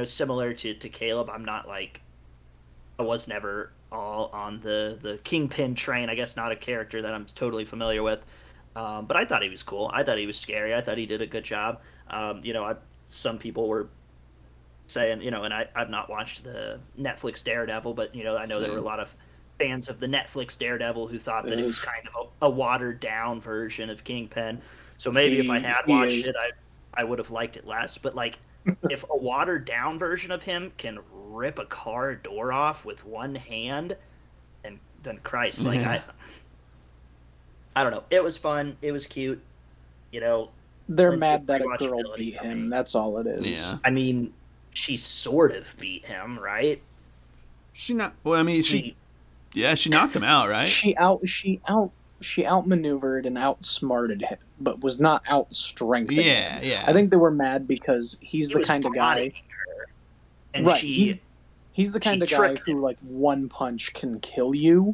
Similar to Caleb, I was never all on the Kingpin train. I guess not a character that I'm totally familiar with. But I thought he was cool. I thought he was scary. I thought he did a good job. Some people were saying, and I've not watched the Netflix Daredevil, but, I know there were a lot of fans of the Netflix Daredevil who thought that it was kind of a watered down version of Kingpin. So maybe if I had watched it, I would have liked it less. But like, if a watered down version of him can rip a car door off with one hand, then Christ, like I don't know. It was fun. It was cute. You know, they're mad that a girl beat him. That's all it is. Yeah. I mean, she sort of beat him, right? She not. Well, I mean, she knocked him out, right? She outmaneuvered and outsmarted him, but was not outstrengthening him. Yeah. I think they were mad because he's the kind of guy. Her, and right. He's the kind of guy who like one punch can kill you.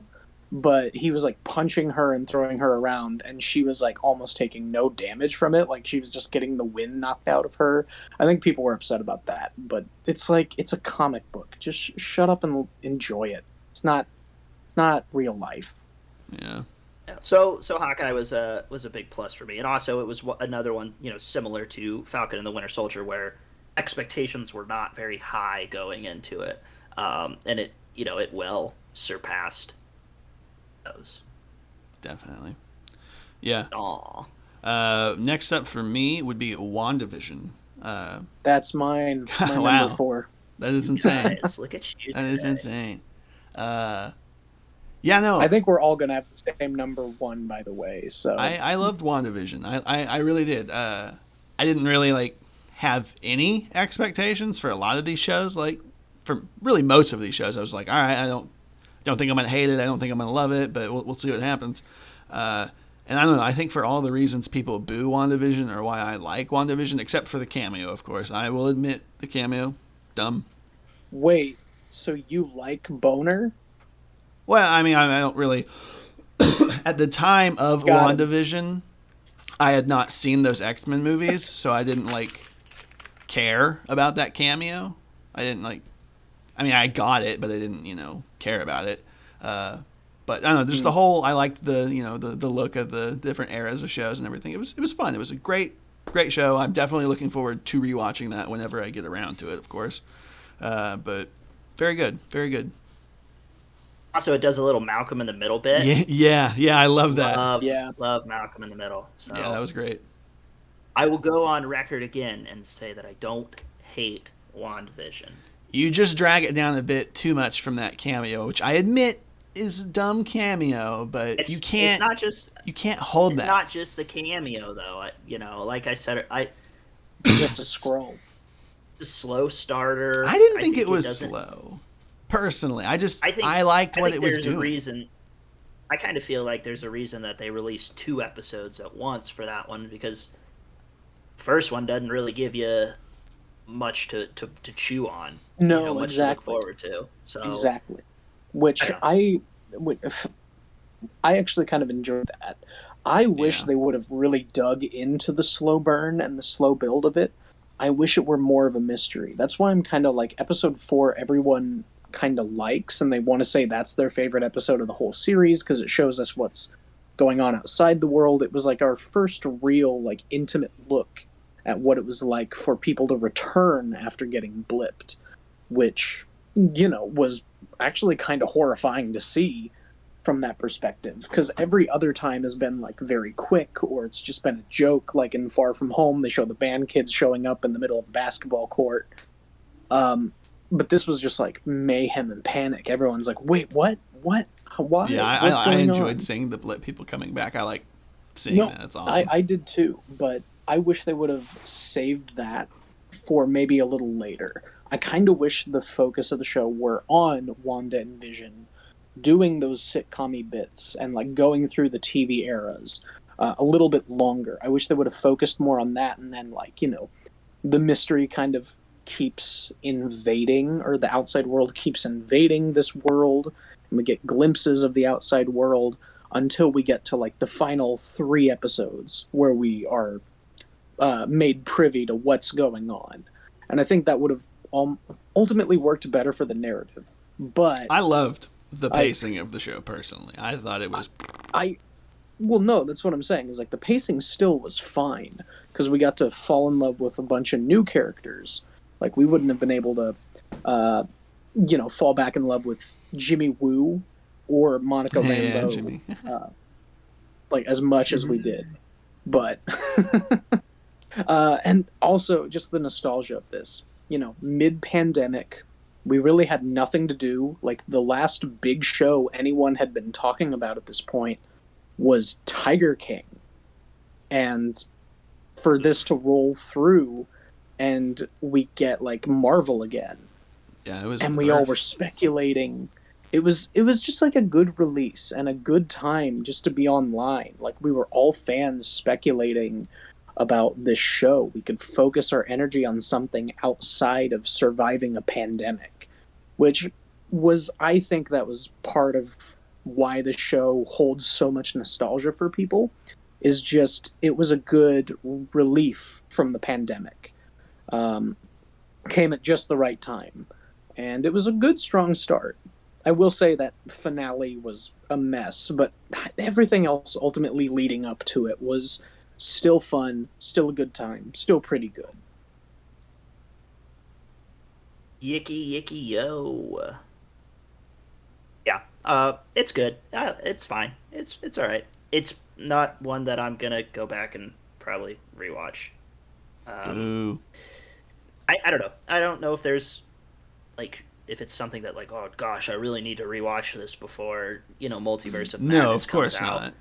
But he was like punching her and throwing her around, and she was like almost taking no damage from it. Like she was just getting the wind knocked out of her. I think people were upset about that. But it's like, it's a comic book. Just shut up and enjoy it. It's not real life. Yeah. So Hawkeye was a big plus for me, and also it was another one, you know, similar to Falcon and the Winter Soldier, where expectations were not very high going into it, and it well surpassed those. Definitely. Yeah. Aw. Next up for me would be WandaVision. That's mine. My Wow. number 4. That is insane. Nice. Look at you. That is today. insane. Yeah, no. I think we're all gonna have the same number 1, by the way. So I loved WandaVision. I really did. I didn't really like have any expectations for a lot of these shows. Like for really most of these shows, I was like, all right, I don't think I'm gonna hate it. I don't think I'm gonna love it, but we'll see what happens. And I don't know. I think for all the reasons people boo WandaVision or why I like WandaVision, except for the cameo, of course. I will admit the cameo, dumb. Wait, so you like Boner? Well, I mean, I don't really. At the time of WandaVision, I had not seen those X-Men movies, so I didn't like care about that cameo. I didn't like. I mean, I got it, but I didn't, care about it. But I don't know, just the whole. I liked the look of the different eras of shows and everything. It was fun. It was a great show. I'm definitely looking forward to rewatching that whenever I get around to it, of course. But very good, very good. Also, it does a little Malcolm in the Middle bit. Yeah, I love that. Love Malcolm in the Middle. So yeah, that was great. I will go on record again and say that I don't hate WandaVision. You just drag it down a bit too much from that cameo, which I admit is a dumb cameo, but you can't. It's not just. You can't hold that. It's not just the cameo, though. Like I said, just a Skrull. The slow starter. I didn't think it was slow. Personally, I liked what it was doing. I kind of feel like there's a reason that they released 2 episodes at once for that one, because the first one doesn't really give you much to chew on. No, much exactly. to look forward to. So exactly, which I actually kind of enjoyed that. I wish they would have really dug into the slow burn and the slow build of it. I wish it were more of a mystery. That's why I'm kind of like episode 4. Everyone kind of likes, and they want to say that's their favorite episode of the whole series because it shows us what's going on outside the world. It was like our first real like intimate look at what it was like for people to return after getting blipped, which was actually kind of horrifying to see from that perspective, because every other time has been like very quick, or it's just been a joke. Like in Far From Home, they show the band kids showing up in the middle of a basketball court. But this was just like mayhem and panic. Everyone's like, wait, what? Why? Yeah, I enjoyed seeing the blip people coming back. I like seeing that. That's awesome. I did too, but I wish they would have saved that for maybe a little later. I kind of wish the focus of the show were on Wanda and Vision doing those sitcom-y bits and like going through the TV eras a little bit longer. I wish they would have focused more on that, and then like, the mystery kind of keeps invading, or the outside world keeps invading this world, and we get glimpses of the outside world until we get to like the final 3 episodes where we are made privy to what's going on. And I think that would have ultimately worked better for the narrative. But I loved the pacing of the show personally. I thought it was well, no, that's what I'm saying, is like the pacing still was fine because we got to fall in love with a bunch of new characters. Like we wouldn't have been able to fall back in love with Jimmy Woo or Monica Yeah, Rambeau, Jimmy. like as much as we did. But and also just the nostalgia of this. Mid-pandemic, we really had nothing to do. Like the last big show anyone had been talking about at this point was Tiger King. And for this to roll through and we get like Marvel again, Yeah, it was. and we all were speculating. It was just like a good release and a good time just to be online. Like we were all fans speculating about this show. We could focus our energy on something outside of surviving a pandemic, which was, I think, that was part of why the show holds so much nostalgia for people. Is just it was a good relief from the pandemic. Um, Came at just the right time, and it was a good, strong start. I will say that finale was a mess, but everything else ultimately leading up to it was still fun, still a good time, still pretty good. Yicky yicky yo. Yeah, it's good. It's fine. It's all right. It's not one that I'm gonna go back and probably rewatch. Boo. I don't know. I don't know if there's like if it's something that like, oh gosh, I really need to rewatch this before Multiverse of No, Madness of course comes out. not.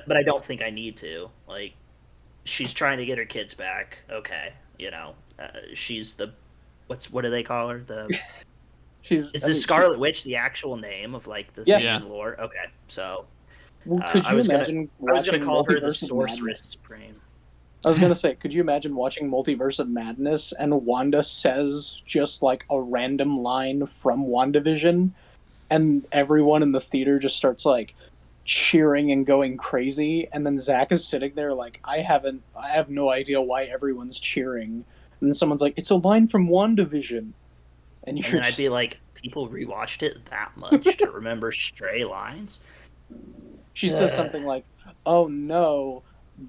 But I don't think I need to. Like, she's trying to get her kids back. Okay, she's the what do they call her? The is the Scarlet Witch the actual name of like the thing in lore? Okay, so could you imagine I was gonna watching call her the Multiverse of Sorceress Madness? Supreme. I was gonna say, could you imagine watching Multiverse of Madness and Wanda says just like a random line from WandaVision, and everyone in the theater just starts like cheering and going crazy, and then Zach is sitting there like, I have no idea why everyone's cheering, and then someone's like, it's a line from WandaVision, and then I'd be like, people rewatched it that much to remember stray lines. She says something like, "Oh no,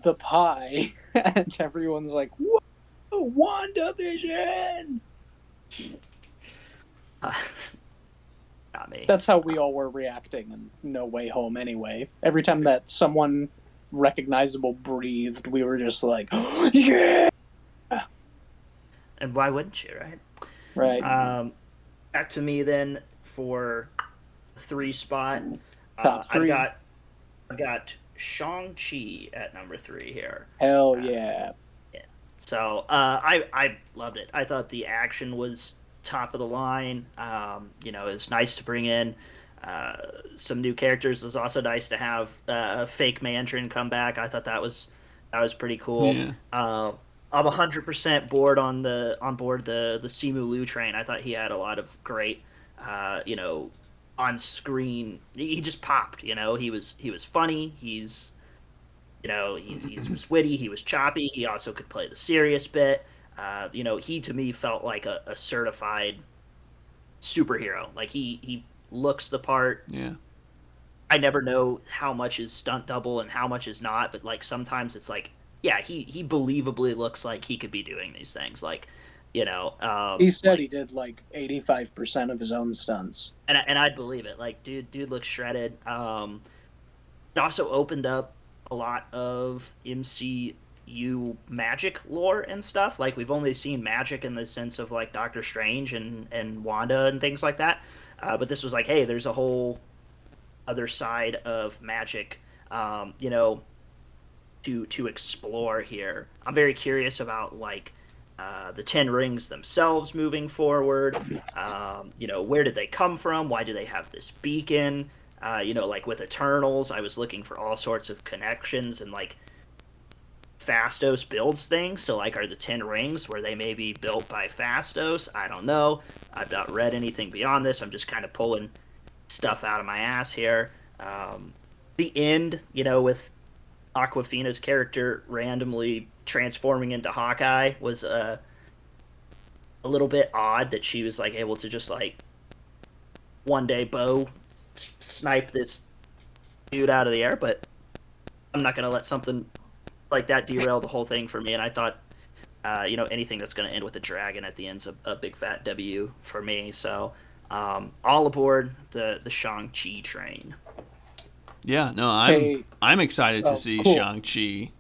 the pie," and everyone's like, "Whoa, WandaVision!" Not me. That's how we all were reacting in No Way Home anyway. Every time that someone recognizable breathed, we were just like, yeah! And why wouldn't you, right? Right. Back to me then for 3 spot. Top 3. I've got Shang-Chi at number 3 here. Hell yeah. Yeah. So I loved it. I thought the action was top of the line. It's nice to bring in some new characters. It was also nice to have fake Mandarin come back. I thought that was pretty cool. Yeah. I'm 100% board on board the Simu Liu train. I thought he had a lot of great, on screen. He just popped. He was funny. He was witty. He was choppy. He also could play the serious bit. He to me felt like a certified superhero. Like he looks the part. Yeah. I never know how much is stunt double and how much is not, but like sometimes it's like, yeah, he believably looks like he could be doing these things. Like, he said he did like 85% of his own stunts, and I'd believe it. Like, dude looks shredded. It also opened up a lot of MCU magic lore and stuff. Like, we've only seen magic in the sense of like Doctor Strange and Wanda and things like that. But this was like, hey, there's a whole other side of magic, to explore here. I'm very curious about like the 10 rings themselves moving forward. Where did they come from? Why do they have this beacon? Like with Eternals, I was looking for all sorts of connections, and like Fastos builds things. So like, are the 10 rings, were they maybe built by Fastos? I don't know. I've not read anything beyond this. I'm just kind of pulling stuff out of my ass here. The end, with Aquafina's character randomly transforming into Hawkeye was a little bit odd, that she was like able to just like one day bow snipe this dude out of the air. But I'm not gonna let something like that derail the whole thing for me. And I thought anything that's going to end with a dragon at the end's a big fat W for me. So All aboard the Shang-Chi train. Yeah, no, Hey, I'm excited to oh, see cool. Shang-Chi,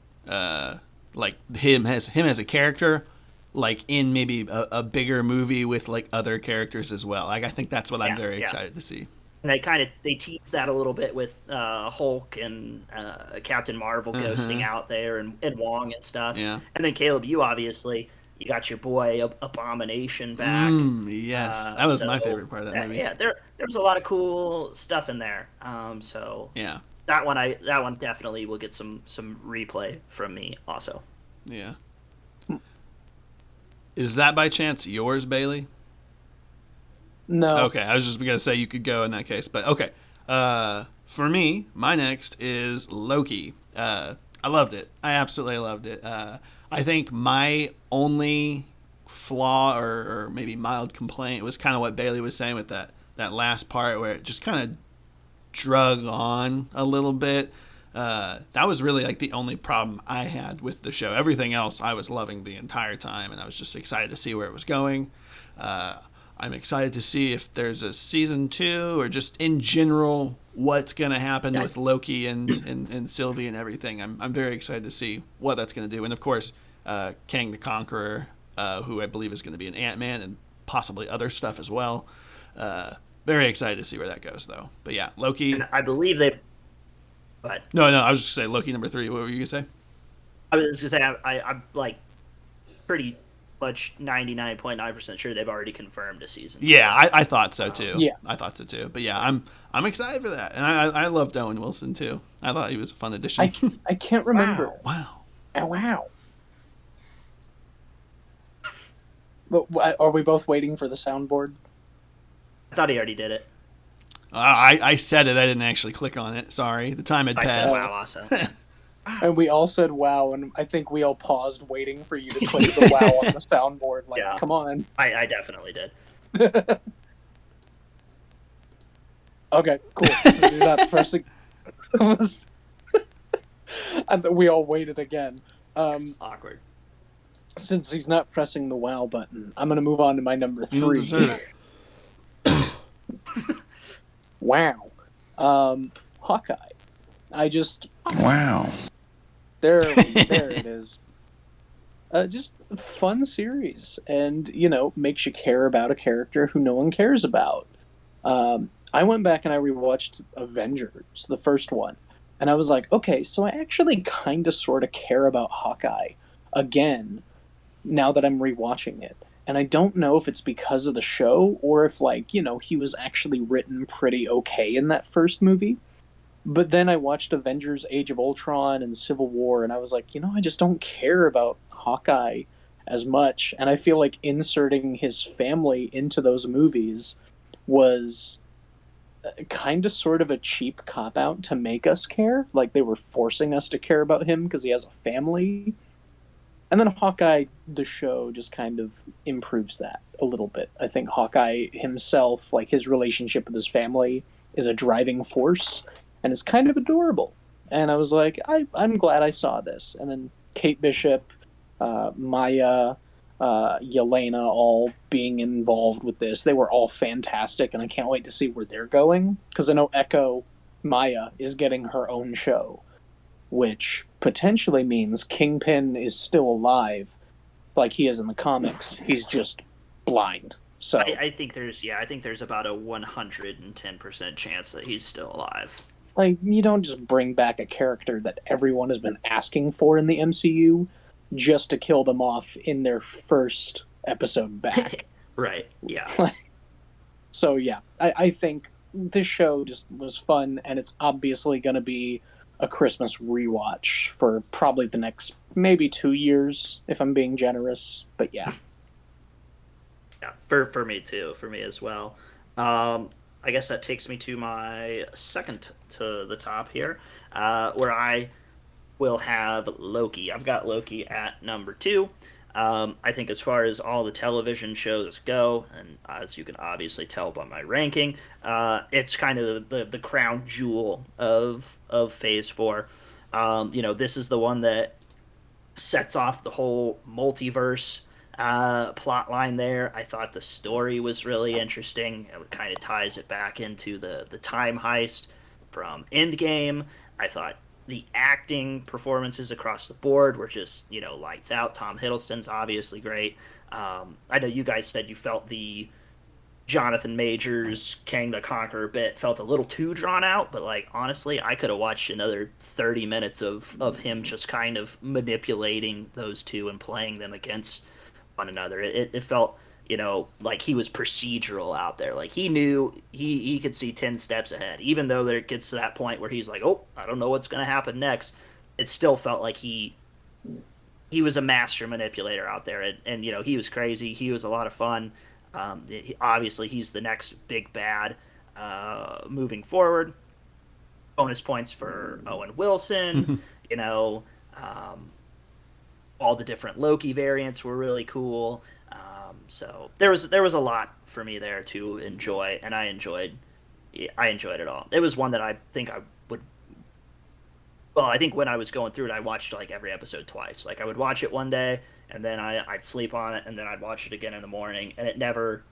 like him as a character, like in maybe a bigger movie with like other characters as well. Like I think that's what I'm Yeah, very yeah. excited to see. And they tease that a little bit with Hulk and Captain Marvel Uh ghosting huh. out there and Wong and stuff. Yeah. And then Caleb, you got your boy Abomination back. Yes, that was my favorite part of that movie. Yeah, there was a lot of cool stuff in there. So Yeah, that one definitely will get some replay from me also. yeah. Is that by chance yours, Bailey? No. Okay, I was just gonna say you could go in that case, but okay. For me, my next is Loki. I loved it. I absolutely loved it. I think my only flaw or maybe mild complaint was kind of what Bailey was saying with that last part where it just kind of drug on a little bit. That was really like the only problem I had with the show. Everything else I was loving the entire time, and I was just excited to see where it was going. Uh, I'm excited to see if there's a season 2 or just in general what's going to happen with Loki and Sylvie and everything. I'm very excited to see what that's going to do. And of course, Kang the Conqueror, who I believe is going to be an Ant-Man and possibly other stuff as well. Very excited to see where that goes, though. But yeah, Loki. And I believe they. But No, I was just going to say Loki number 3. What were you going to say? I was just saying I'm like pretty much 99.9% sure they've already confirmed a season. Yeah, I thought so too. Yeah. I thought so too. But yeah, I'm excited for that, and I loved Owen Wilson too. I thought he was a fun addition. I can't remember. Wow. Oh, wow. But are we both waiting for the soundboard? I thought he already did it. I said it. I didn't actually click on it. Sorry, the time had I said passed. wow also. And we all said wow, and I think we all paused waiting for you to click the wow on the soundboard. Like, Yeah. come on. I definitely did. Okay, cool. So he's not pressing. And we all waited again. Awkward. Since he's not pressing the wow button, I'm going to move on to my number You don't 3. deserve it. Wow. Hawkeye. I just... Wow. There it is. Just a fun series, and makes you care about a character who no one cares about. I went back and I rewatched Avengers, the first one, and I was like, okay, so I actually kind of sort of care about Hawkeye again now that I'm rewatching it. And I don't know if it's because of the show or if he was actually written pretty okay in that first movie. But then I watched Avengers Age of Ultron and Civil War, and I was like, I just don't care about Hawkeye as much. And I feel like inserting his family into those movies was kind of sort of a cheap cop-out to make us care. Like they were forcing us to care about him because he has a family. And then Hawkeye, the show, just kind of improves that a little bit. I think Hawkeye himself, like his relationship with his family, is a driving force. And it's kind of adorable. And I was like, I'm glad I saw this. And then Kate Bishop, Maya, Yelena all being involved with this. They were all fantastic, and I can't wait to see where they're going. Because I know Echo Maya is getting her own show, which potentially means Kingpin is still alive, like he is in the comics. He's just blind. So I think there's about a 110% chance that he's still alive. like, you don't just bring back a character that everyone has been asking for in the MCU just to kill them off in their first episode back. Right. Yeah. So yeah, I think this show just was fun, and it's obviously going to be a Christmas rewatch for probably the next maybe 2 years, if I'm being generous. But yeah. Yeah. For me too. For me as well. I guess that takes me to my second to the top here, where I will have Loki. I've got Loki at number 2. I think as far as all the television shows go, and as you can obviously tell by my ranking, it's kind of the crown jewel of Phase 4. This is the one that sets off the whole multiverse plot line there. I thought the story was really interesting. It kind of ties it back into the time heist from Endgame. I thought the acting performances across the board were just, lights out. Tom Hiddleston's obviously great. I know you guys said you felt the Jonathan Majors Kang the Conqueror bit felt a little too drawn out, but like honestly, I could have watched another 30 minutes of him just kind of manipulating those two and playing them against one another. It felt, like he was procedural out there. Like he knew he could see 10 steps ahead. Even though there gets to that point where he's like, "Oh, I don't know what's going to happen next." It still felt like he was a master manipulator out there, and he was crazy. He was a lot of fun. Obviously, he's the next big bad moving forward. Bonus points for Owen Wilson. All the different Loki variants were really cool. So there was a lot for me there to enjoy, and I enjoyed it all. It was one that I think I would. Well, I think when I was going through it, I watched like every episode twice. Like I would watch it one day, and then I'd sleep on it, and then I'd watch it again in the morning, and it never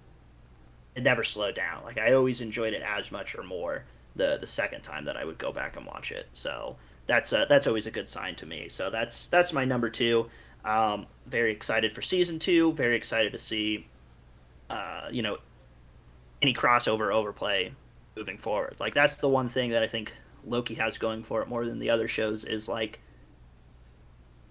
slowed down. Like I always enjoyed it as much or more the second time that I would go back and watch it. So that's always a good sign to me. So that's my number 2. Very excited for season 2. Very excited to see, any crossover overplay moving forward. Like that's the one thing that I think Loki has going for it more than the other shows is like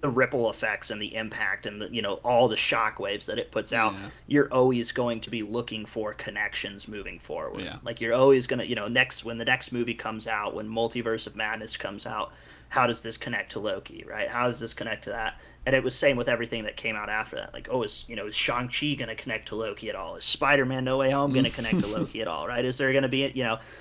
the ripple effects and the impact and all the shock waves that it puts out. Yeah. You're always going to be looking for connections moving forward. Yeah. Like you're always going to, when the next movie comes out, when Multiverse of Madness comes out, how does this connect to Loki, right? How does this connect to that? And it was same with everything that came out after that. Like, is Shang-Chi going to connect to Loki at all? Is Spider-Man No Way Home going to connect to Loki at all, right? Is there going to be,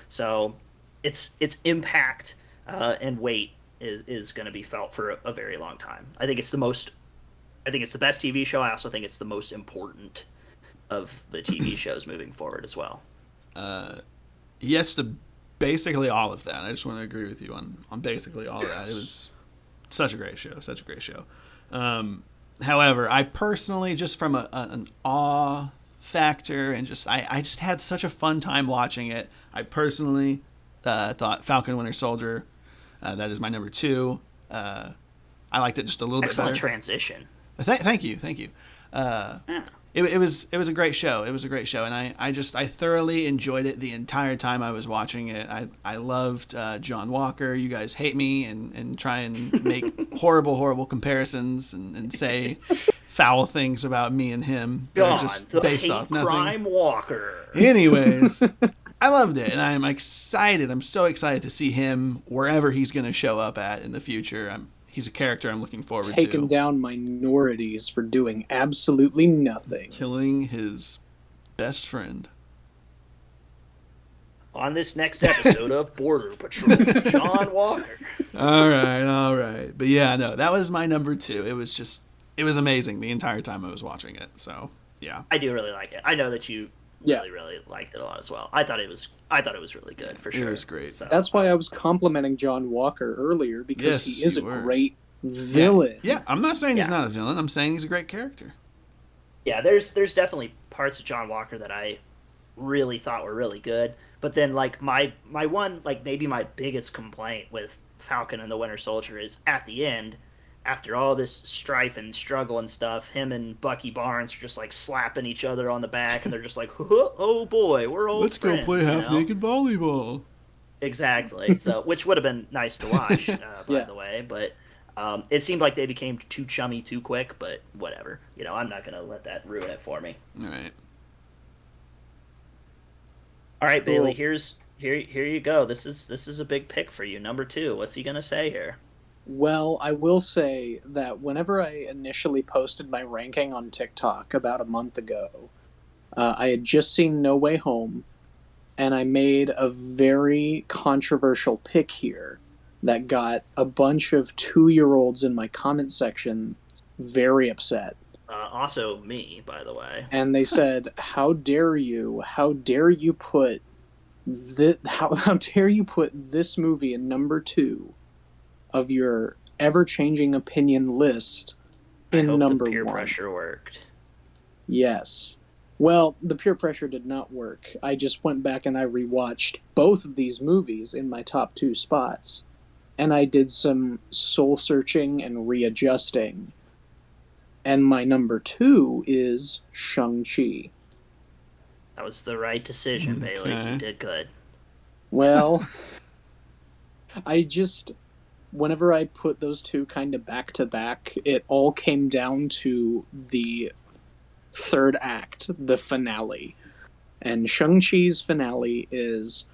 so its impact and weight is going to be felt for a very long time. I think it's the best TV show. I also think it's the most important of the TV shows moving forward as well. Yes to basically all of that. I just want to agree with you on basically all of that. It was such a great show. However, I personally, just from an awe factor and I just had such a fun time watching it. I personally thought Falcon Winter Soldier, that is my number 2. I liked it just a little bit better. Excellent transition. Thank you. It was a great show. And I thoroughly enjoyed it the entire time I was watching it. I loved John Walker. You guys hate me and try and make horrible comparisons and say foul things about me and him. John, just the based hate off nothing. crime Walker. Anyways, I loved it, and I'm excited. I'm so excited to see him wherever he's going to show up at in the future. He's a character I'm looking forward to. Taking down minorities for doing absolutely nothing. Killing his best friend. On this next episode of Border Patrol, John Walker. All right. But yeah, no, that was my number 2. It was amazing the entire time I was watching it. So, yeah. I do really like it. I know that you really liked it a lot as well. I thought it was really good for sure. It was great. So, that's why I was complimenting John Walker earlier, because he is a great villain. Yeah, I'm not saying he's not a villain. I'm saying he's a great character. Yeah, there's definitely parts of John Walker that I really thought were really good. But then like my one, like maybe my biggest complaint with Falcon and the Winter Soldier is at the end, after all this strife and struggle and stuff, him and Bucky Barnes are just like slapping each other on the back, and they're just like, "Oh boy, we're old Let's friends, go play half-naked volleyball." Exactly. So, which would have been nice to watch, by the way. But it seemed like they became too chummy too quick. But whatever. I'm not gonna let that ruin it for me. All right. All right, cool. Bailey. Here you go. This is a big pick for you. Number 2. What's he gonna say here? Well, I will say that whenever I initially posted my ranking on TikTok about a month ago, I had just seen No Way Home, and I made a very controversial pick here that got a bunch of 2-year-olds in my comment section very upset. Also me, by the way. And they said, how dare you put this movie in number 2 of your ever-changing opinion list in number 1. Peer pressure worked. Yes. Well, the peer pressure did not work. I just went back and I rewatched both of these movies in my top two spots. And I did some soul searching and readjusting. And my number two is Shang-Chi. That was the right decision, Bailey. Okay. You did good. Well, I just, whenever I put those two kind of back to back, it all came down to the third act, the finale. And Shang-Chi's finale is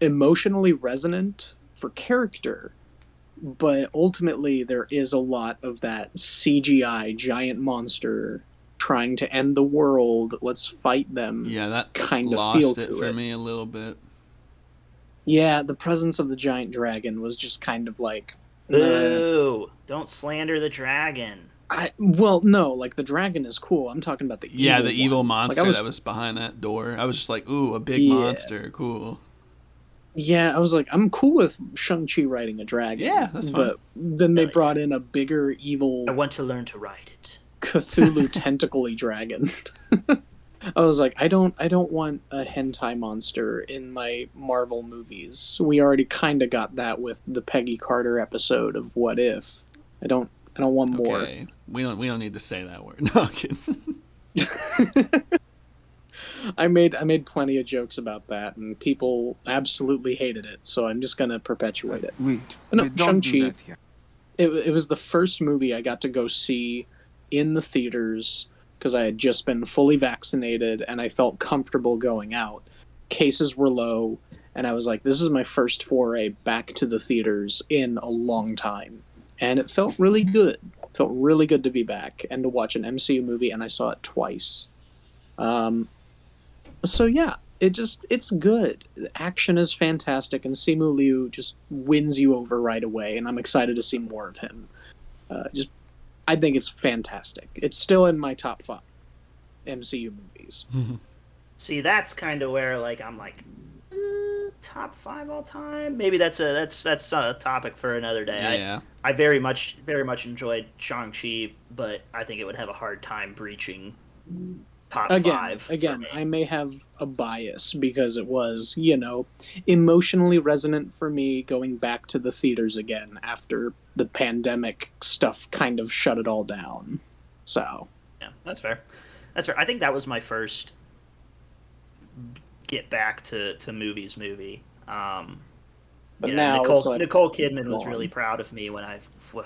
emotionally resonant for character, but ultimately there is a lot of that CGI giant monster trying to end the world, let's fight them. Yeah, that kind of lost feel it to for it. me a little bit. Yeah, the presence of the giant dragon was just kind of like Boo! Don't slander the dragon. well, no, like the dragon is cool. I'm talking about the Yeah, evil the evil one. monster Like, that was behind that door. I was just like, ooh, a big yeah, monster. Cool. yeah. I was like, I'm cool with Shang-Chi riding a dragon. Yeah, that's fine. But then they Hell brought in a bigger evil I want to learn to ride it. Cthulhu tentacly dragon. I was like, I don't want a hentai monster in my Marvel movies. We already kind of got that with the Peggy Carter episode of What If. I don't want more. Okay, we don't need to say that word. No, I'm kidding. I made plenty of jokes about that, and people absolutely hated it. So I'm just gonna perpetuate it. Wait, But no, wait, don't do Shang-Chi. that here. It was the first movie I got to go see in the theaters because I had just been fully vaccinated and I felt comfortable going out. Cases were low, and I was like, this is my first foray back to the theaters in a long time. And it felt really good. It felt really good to be back and to watch an MCU movie, and I saw it twice. So yeah, it's good. The action is fantastic, and Simu Liu just wins you over right away, and I'm excited to see more of him. Just I think it's fantastic. It's still in my top 5 MCU movies. See, that's kind of where like I'm like top 5 all time. Maybe that's a topic for another day. Yeah. I very much enjoyed Shang-Chi, but I think it would have a hard time breaching top 5. For Again, me. I may have a bias because it was, emotionally resonant for me going back to the theaters again after the pandemic stuff kind of shut it all down. So, Yeah, that's fair. That's fair. I think that was my first get back to movies movie. but now Nicole, it's like, Nicole Kidman was gone. really proud of me when I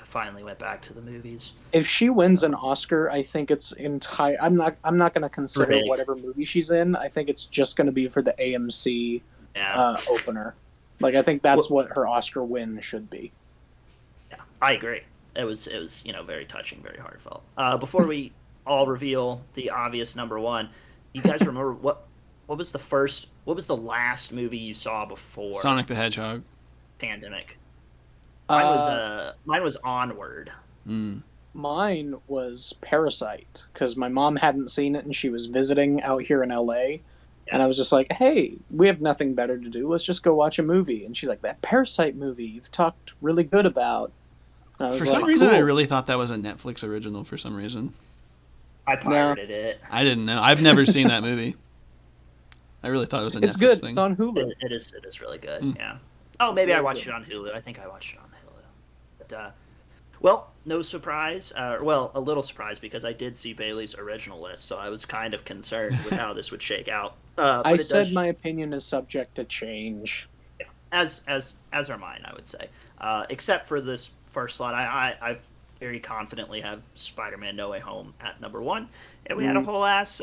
finally went back to the movies. If she wins an Oscar, I think it's entire. I'm not going to consider Right. whatever movie she's in. I think it's just going to be for the AMC Yeah, opener. Like, I think that's what her Oscar win should be. yeah, I agree. It was very touching, very heartfelt. Before we all reveal the obvious number one, you guys remember what was the last movie you saw before Sonic the Hedgehog. pandemic? Uh, Mine was Onward. Mine was Parasite because my mom hadn't seen it and she was visiting out here in LA. And I was just like, hey, we have nothing better to do. Let's just go watch a movie. And she's like, that Parasite movie you've talked really good about. And I was For like, some reason, I cool. really thought that was a Netflix original. For some reason, I pirated it. I didn't know. I've never seen that movie. I really thought it was a It's Netflix good. thing. It's on Hulu. It is really good. Yeah. Oh, maybe really I watched good. it on Hulu. I think I watched it on Hulu. But well, no surprise. Well, a little surprise because I did see Bailey's original list, so I was kind of concerned with how this would shake out. I said my opinion is subject to change. as are mine, I would say. Except for this first slot, I very confidently have Spider-Man: No Way Home at number 1, and we had a whole ass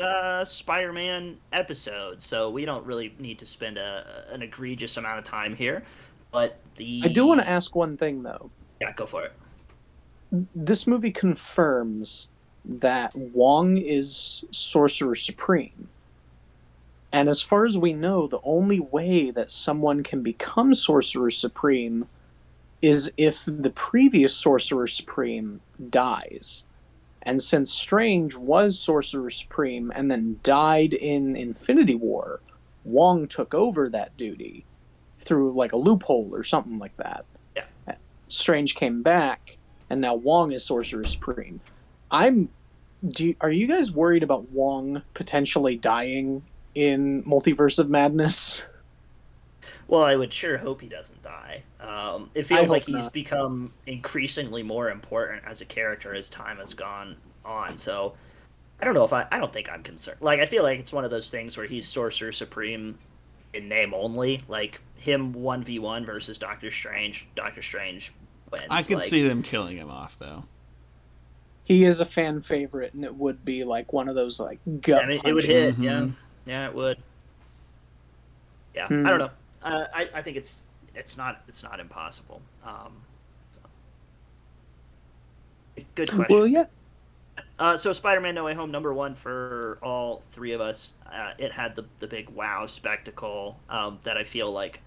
Spider-Man episode, so we don't really need to spend an egregious amount of time here. But I do want to ask one thing though. Yeah, go for it. This movie confirms that Wong is Sorcerer Supreme. And as far as we know, the only way that someone can become Sorcerer Supreme is if the previous Sorcerer Supreme dies. And since Strange was Sorcerer Supreme and then died in Infinity War, Wong took over that duty through like a loophole or something like that. Yeah. Strange came back, and now Wong is Sorcerer Supreme. I'm Are you guys worried about Wong potentially dying in Multiverse of Madness? Well, I would sure hope he doesn't die. It I feels like hope he's not. become increasingly more important as a character as time has gone on. So I don't know if I don't think I'm concerned. Like I feel like it's one of those things where he's Sorcerer Supreme in name only. Like him 1v1 versus Doctor Strange. Doctor Strange I wins. could Like see them killing him off though. He is a fan favorite, and it would be like one of those like I gut mean, it would punching. hit. Yeah, Mm-hmm. yeah, it would. Yeah, I don't Hmm. know. I think it's not impossible. So, good Well, question. yeah. So Spider-Man: No Way Home, number one for all three of us. It had the big wow spectacle that I feel like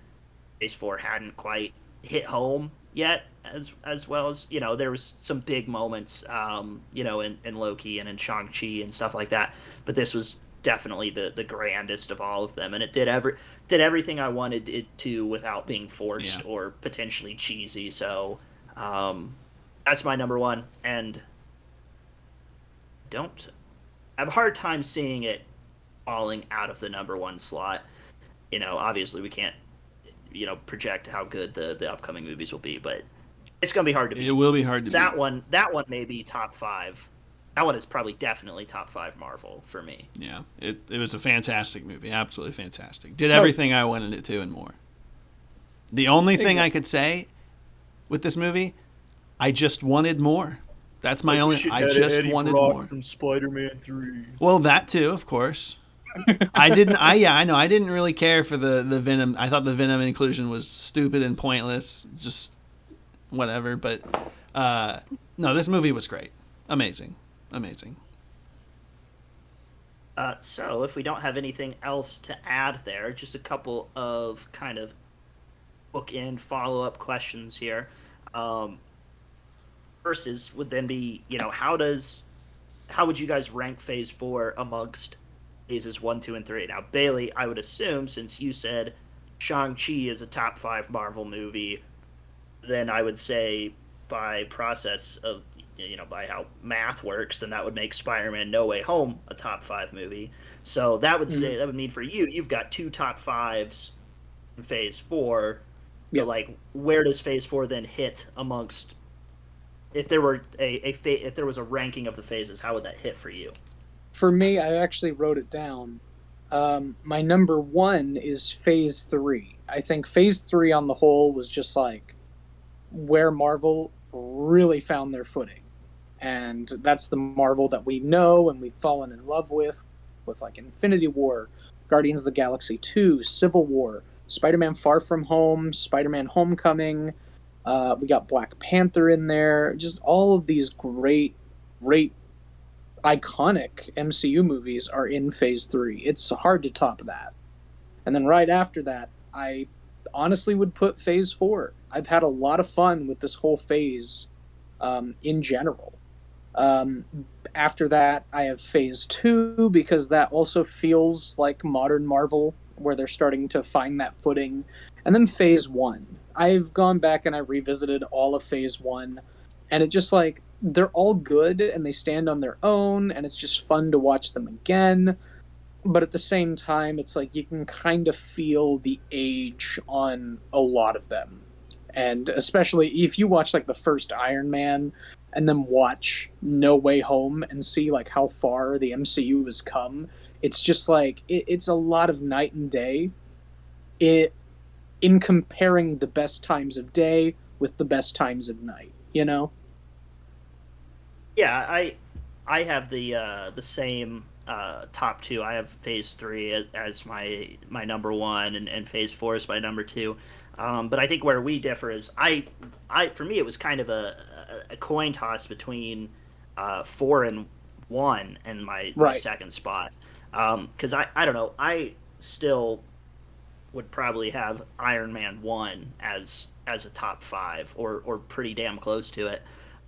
Phase Four hadn't quite hit home yet, as well as there was some big moments, in Loki and in Shang Chi and stuff like that. But this was definitely the grandest of all of them, and it did everything I wanted it to without being Yeah. forced or potentially cheesy. So um, that's my number one, and don't I have a hard time seeing it falling out of the number one slot. Obviously we can't, project how good the upcoming movies will be, but it's gonna be hard to It beat. will be hard to beat. That one may be top five. That one is probably definitely top five Marvel for me. Yeah. It was a fantastic movie. Absolutely fantastic. Did No, everything I wanted it to and more. The only thing I exactly. could say with this movie, I just wanted more. That's my only. I just wanted more. Spider-Man 3. Well, that too, of course. I didn't. I know. I didn't really care for the Venom. I thought the Venom inclusion was stupid and pointless. Just whatever. But no, this movie was great. Amazing, amazing. So if we don't have anything else to add there, just a couple of kind of bookend follow-up questions here. Um, Versus would then be, how would you guys rank Phase Four amongst phases one, two, and three? Now, Bailey, I would assume since you said Shang Chi is a top five Marvel movie, then I would say by process of by how math works, then that would make Spider-Man: No Way Home a top five movie. So Mhm. that would mean for you've got two top fives in Phase Four. But Yep. like, where does Phase Four then hit amongst? If there were if there was a ranking of the phases, how would that hit for you? For me, I actually wrote it down. My number one is Phase Three. I think Phase Three on the whole was just like where Marvel really found their footing, and that's the Marvel that we know and we've fallen in love with like Infinity War, Guardians of the Galaxy 2, Civil War, Spider-Man Far From Home, Spider-Man Homecoming. We got Black Panther in there. Just all of these great, iconic MCU movies are in Phase 3. It's hard to top that. And then right after that, I honestly would put Phase 4. I've had a lot of fun with this whole phase in general. Um, After that, I have Phase 2 because that also feels like modern Marvel, where they're starting to find that footing. And then Phase 1. I've gone back and I revisited all of Phase 1, and it just like they're all good and they stand on their own, and it's just fun to watch them again. But at the same time, it's like you can kind of feel the age on a lot of them. And especially if you watch like the first Iron Man and then watch No Way Home and see like how far the MCU has come, it's just like it's a lot of night and day. It in comparing the best times of day with the best times of night, you know? Yeah, I have the same top two. I have Phase Three as my number one, and Phase Four is my number two. But I think where we differ is I for me it was kind of a coin toss between four and one and my Right. second spot. Because I don't know, I still would probably have Iron Man one as a top five or pretty damn close to it.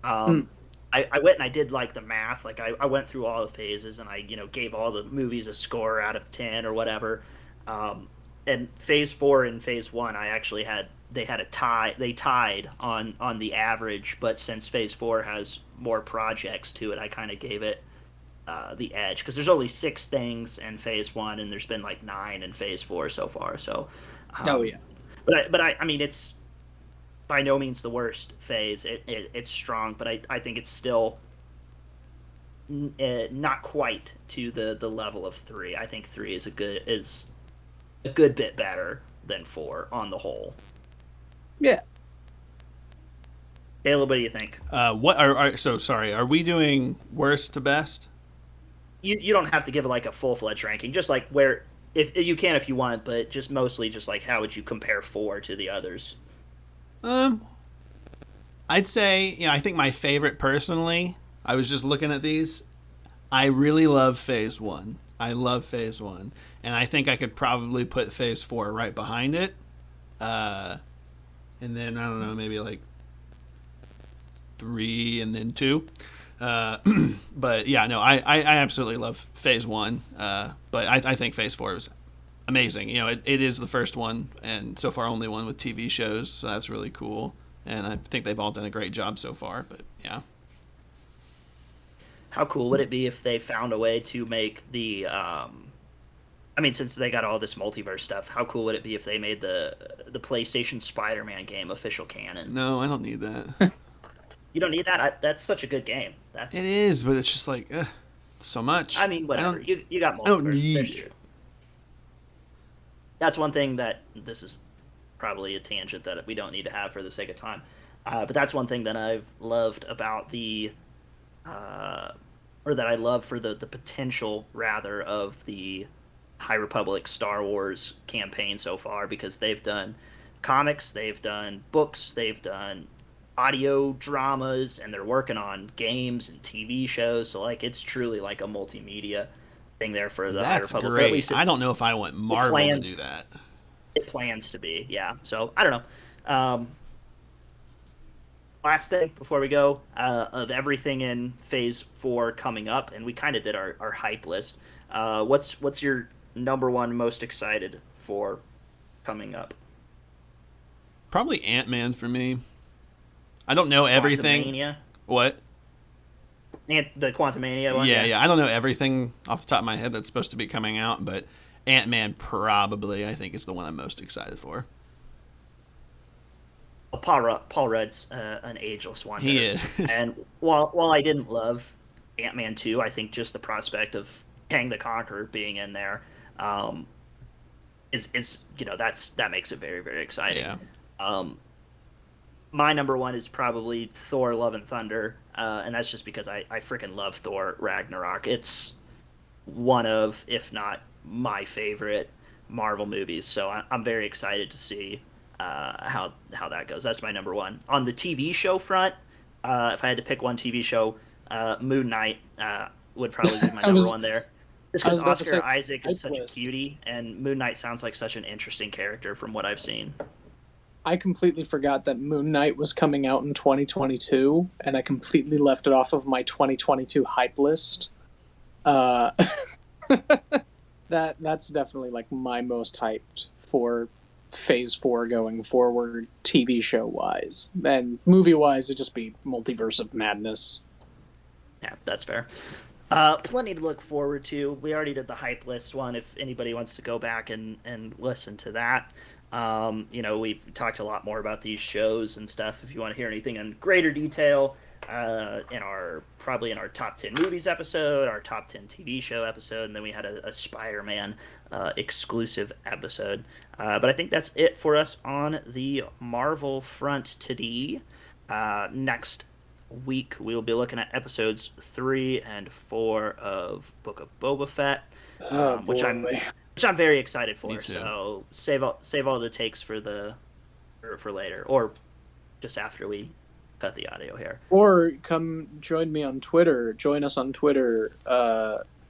Mm. Um, I went and I did like the math. Like I went through all the phases and I gave all the movies a score out of 10 or whatever. And Phase Four and Phase One, I actually had they had a tie. They tied on the average, but since Phase Four has more projects to it, I kind of gave it the edge, because there's only 6 things in Phase 1, and there's been like 9 in Phase 4 so far. So, Oh yeah. I mean, it's by no means the worst phase. It's strong, but I think it's still not quite to the level of 3. I think 3 is a good bit better than 4 on the whole. Yeah. Caleb, what do you think? So sorry, are we doing worst to best? You don't have to give like a full-fledged ranking, just like where, if you can if you want, but just mostly just like how would you compare 4 to the others? I'd say, I think my favorite personally, I was just looking at these. I really love Phase 1. I love Phase 1. And I think I could probably put Phase 4 right behind it. And then, I don't know, maybe like 3 and then 2. But yeah, no, I absolutely love Phase 1. But I think Phase 4 is amazing. It is the first one, and so far only one with TV shows, so that's really cool. And I think they've all done a great job so far, but yeah. How cool would it be if they found a way to make the I mean, since they got all this multiverse stuff, how cool would it be if they made the PlayStation Spider-Man game official canon? No, I don't need that. You don't need that. That's such a good game. It is, but it's just like so much. I mean, whatever. You got multiverse. I don't need. That's one thing that this is probably a tangent that we don't need to have for the sake of time. But that's one thing that I've loved about or that I love for the potential rather of the High Republic Star Wars campaign so far, because they've done comics, they've done books, they've done audio dramas, and they're working on games and TV shows. So like it's truly like a multimedia thing there for the High Republic. Great. At least I don't know if I want Marvel to do that. It plans to be, yeah. So I don't know. Last thing before we go, of everything in Phase 4 coming up, and we kind of did our hype list. What's your number one most excited for coming up? Probably Ant-Man for me. I don't know everything. Quantumania? What? The Quantumania one? Yeah. I don't know everything off the top of my head that's supposed to be coming out, but Ant-Man probably, I think, is the one I'm most excited for. Well, Paul Rudd's an ageless one. He is. And while I didn't love Ant-Man 2, I think just the prospect of Kang the Conqueror being in there is that makes it very, very exciting. Yeah. My number one is probably Thor: Love and Thunder, and that's just because I freaking love Thor Ragnarok. It's one of, if not my favorite Marvel movies, so I'm very excited to see how that goes. That's my number one. On the TV show front, if I had to pick one TV show, Moon Knight would probably be my number one there. Just because Oscar Isaac is such a cutie, and Moon Knight sounds like such an interesting character from what I've seen. I completely forgot that Moon Knight was coming out in 2022, and I completely left it off of my 2022 hype list. That's definitely like my most hyped for Phase 4 going forward, TV show wise, and movie wise, it'd just be Multiverse of Madness. Yeah, that's fair. Plenty to look forward to. We already did the hype list one. If anybody wants to go back and listen to that, we've talked a lot more about these shows and stuff. If you want to hear anything in greater detail, in our top 10 movies episode, our top 10 TV show episode, and then we had a Spider-Man exclusive episode. But I think that's it for us on the Marvel front today. Next week we will be looking at episodes 3 and 4 of Book of Boba Fett, which I'm very excited for. So save all the takes for later, or just after we cut the audio here. Or come join me on Twitter. Join us on Twitter.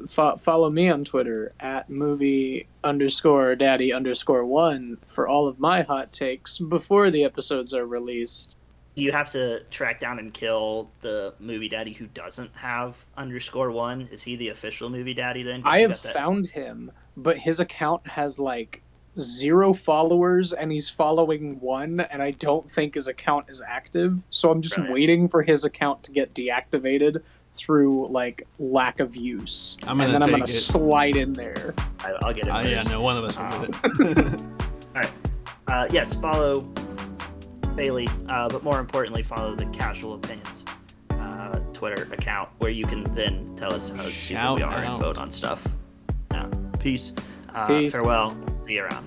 Follow me on Twitter at movie_daddy_1 for all of my hot takes before the episodes are released. Do you have to track down and kill the movie daddy who doesn't have _1? Is he the official movie daddy then? I have found him, but his account has like 0 followers and he's following 1, and I don't think his account is active. So I'm just waiting for his account to get deactivated through like lack of use, I'm gonna and then I'm take gonna it. slide in there. I'll get it first. Yeah, no, one of us will get it. All right. Yes, follow Bailey, but more importantly, follow the Casual Opinions Twitter account, where you can then tell us how stupid we are and vote on stuff. Yeah. Peace. Peace. Farewell. See you around.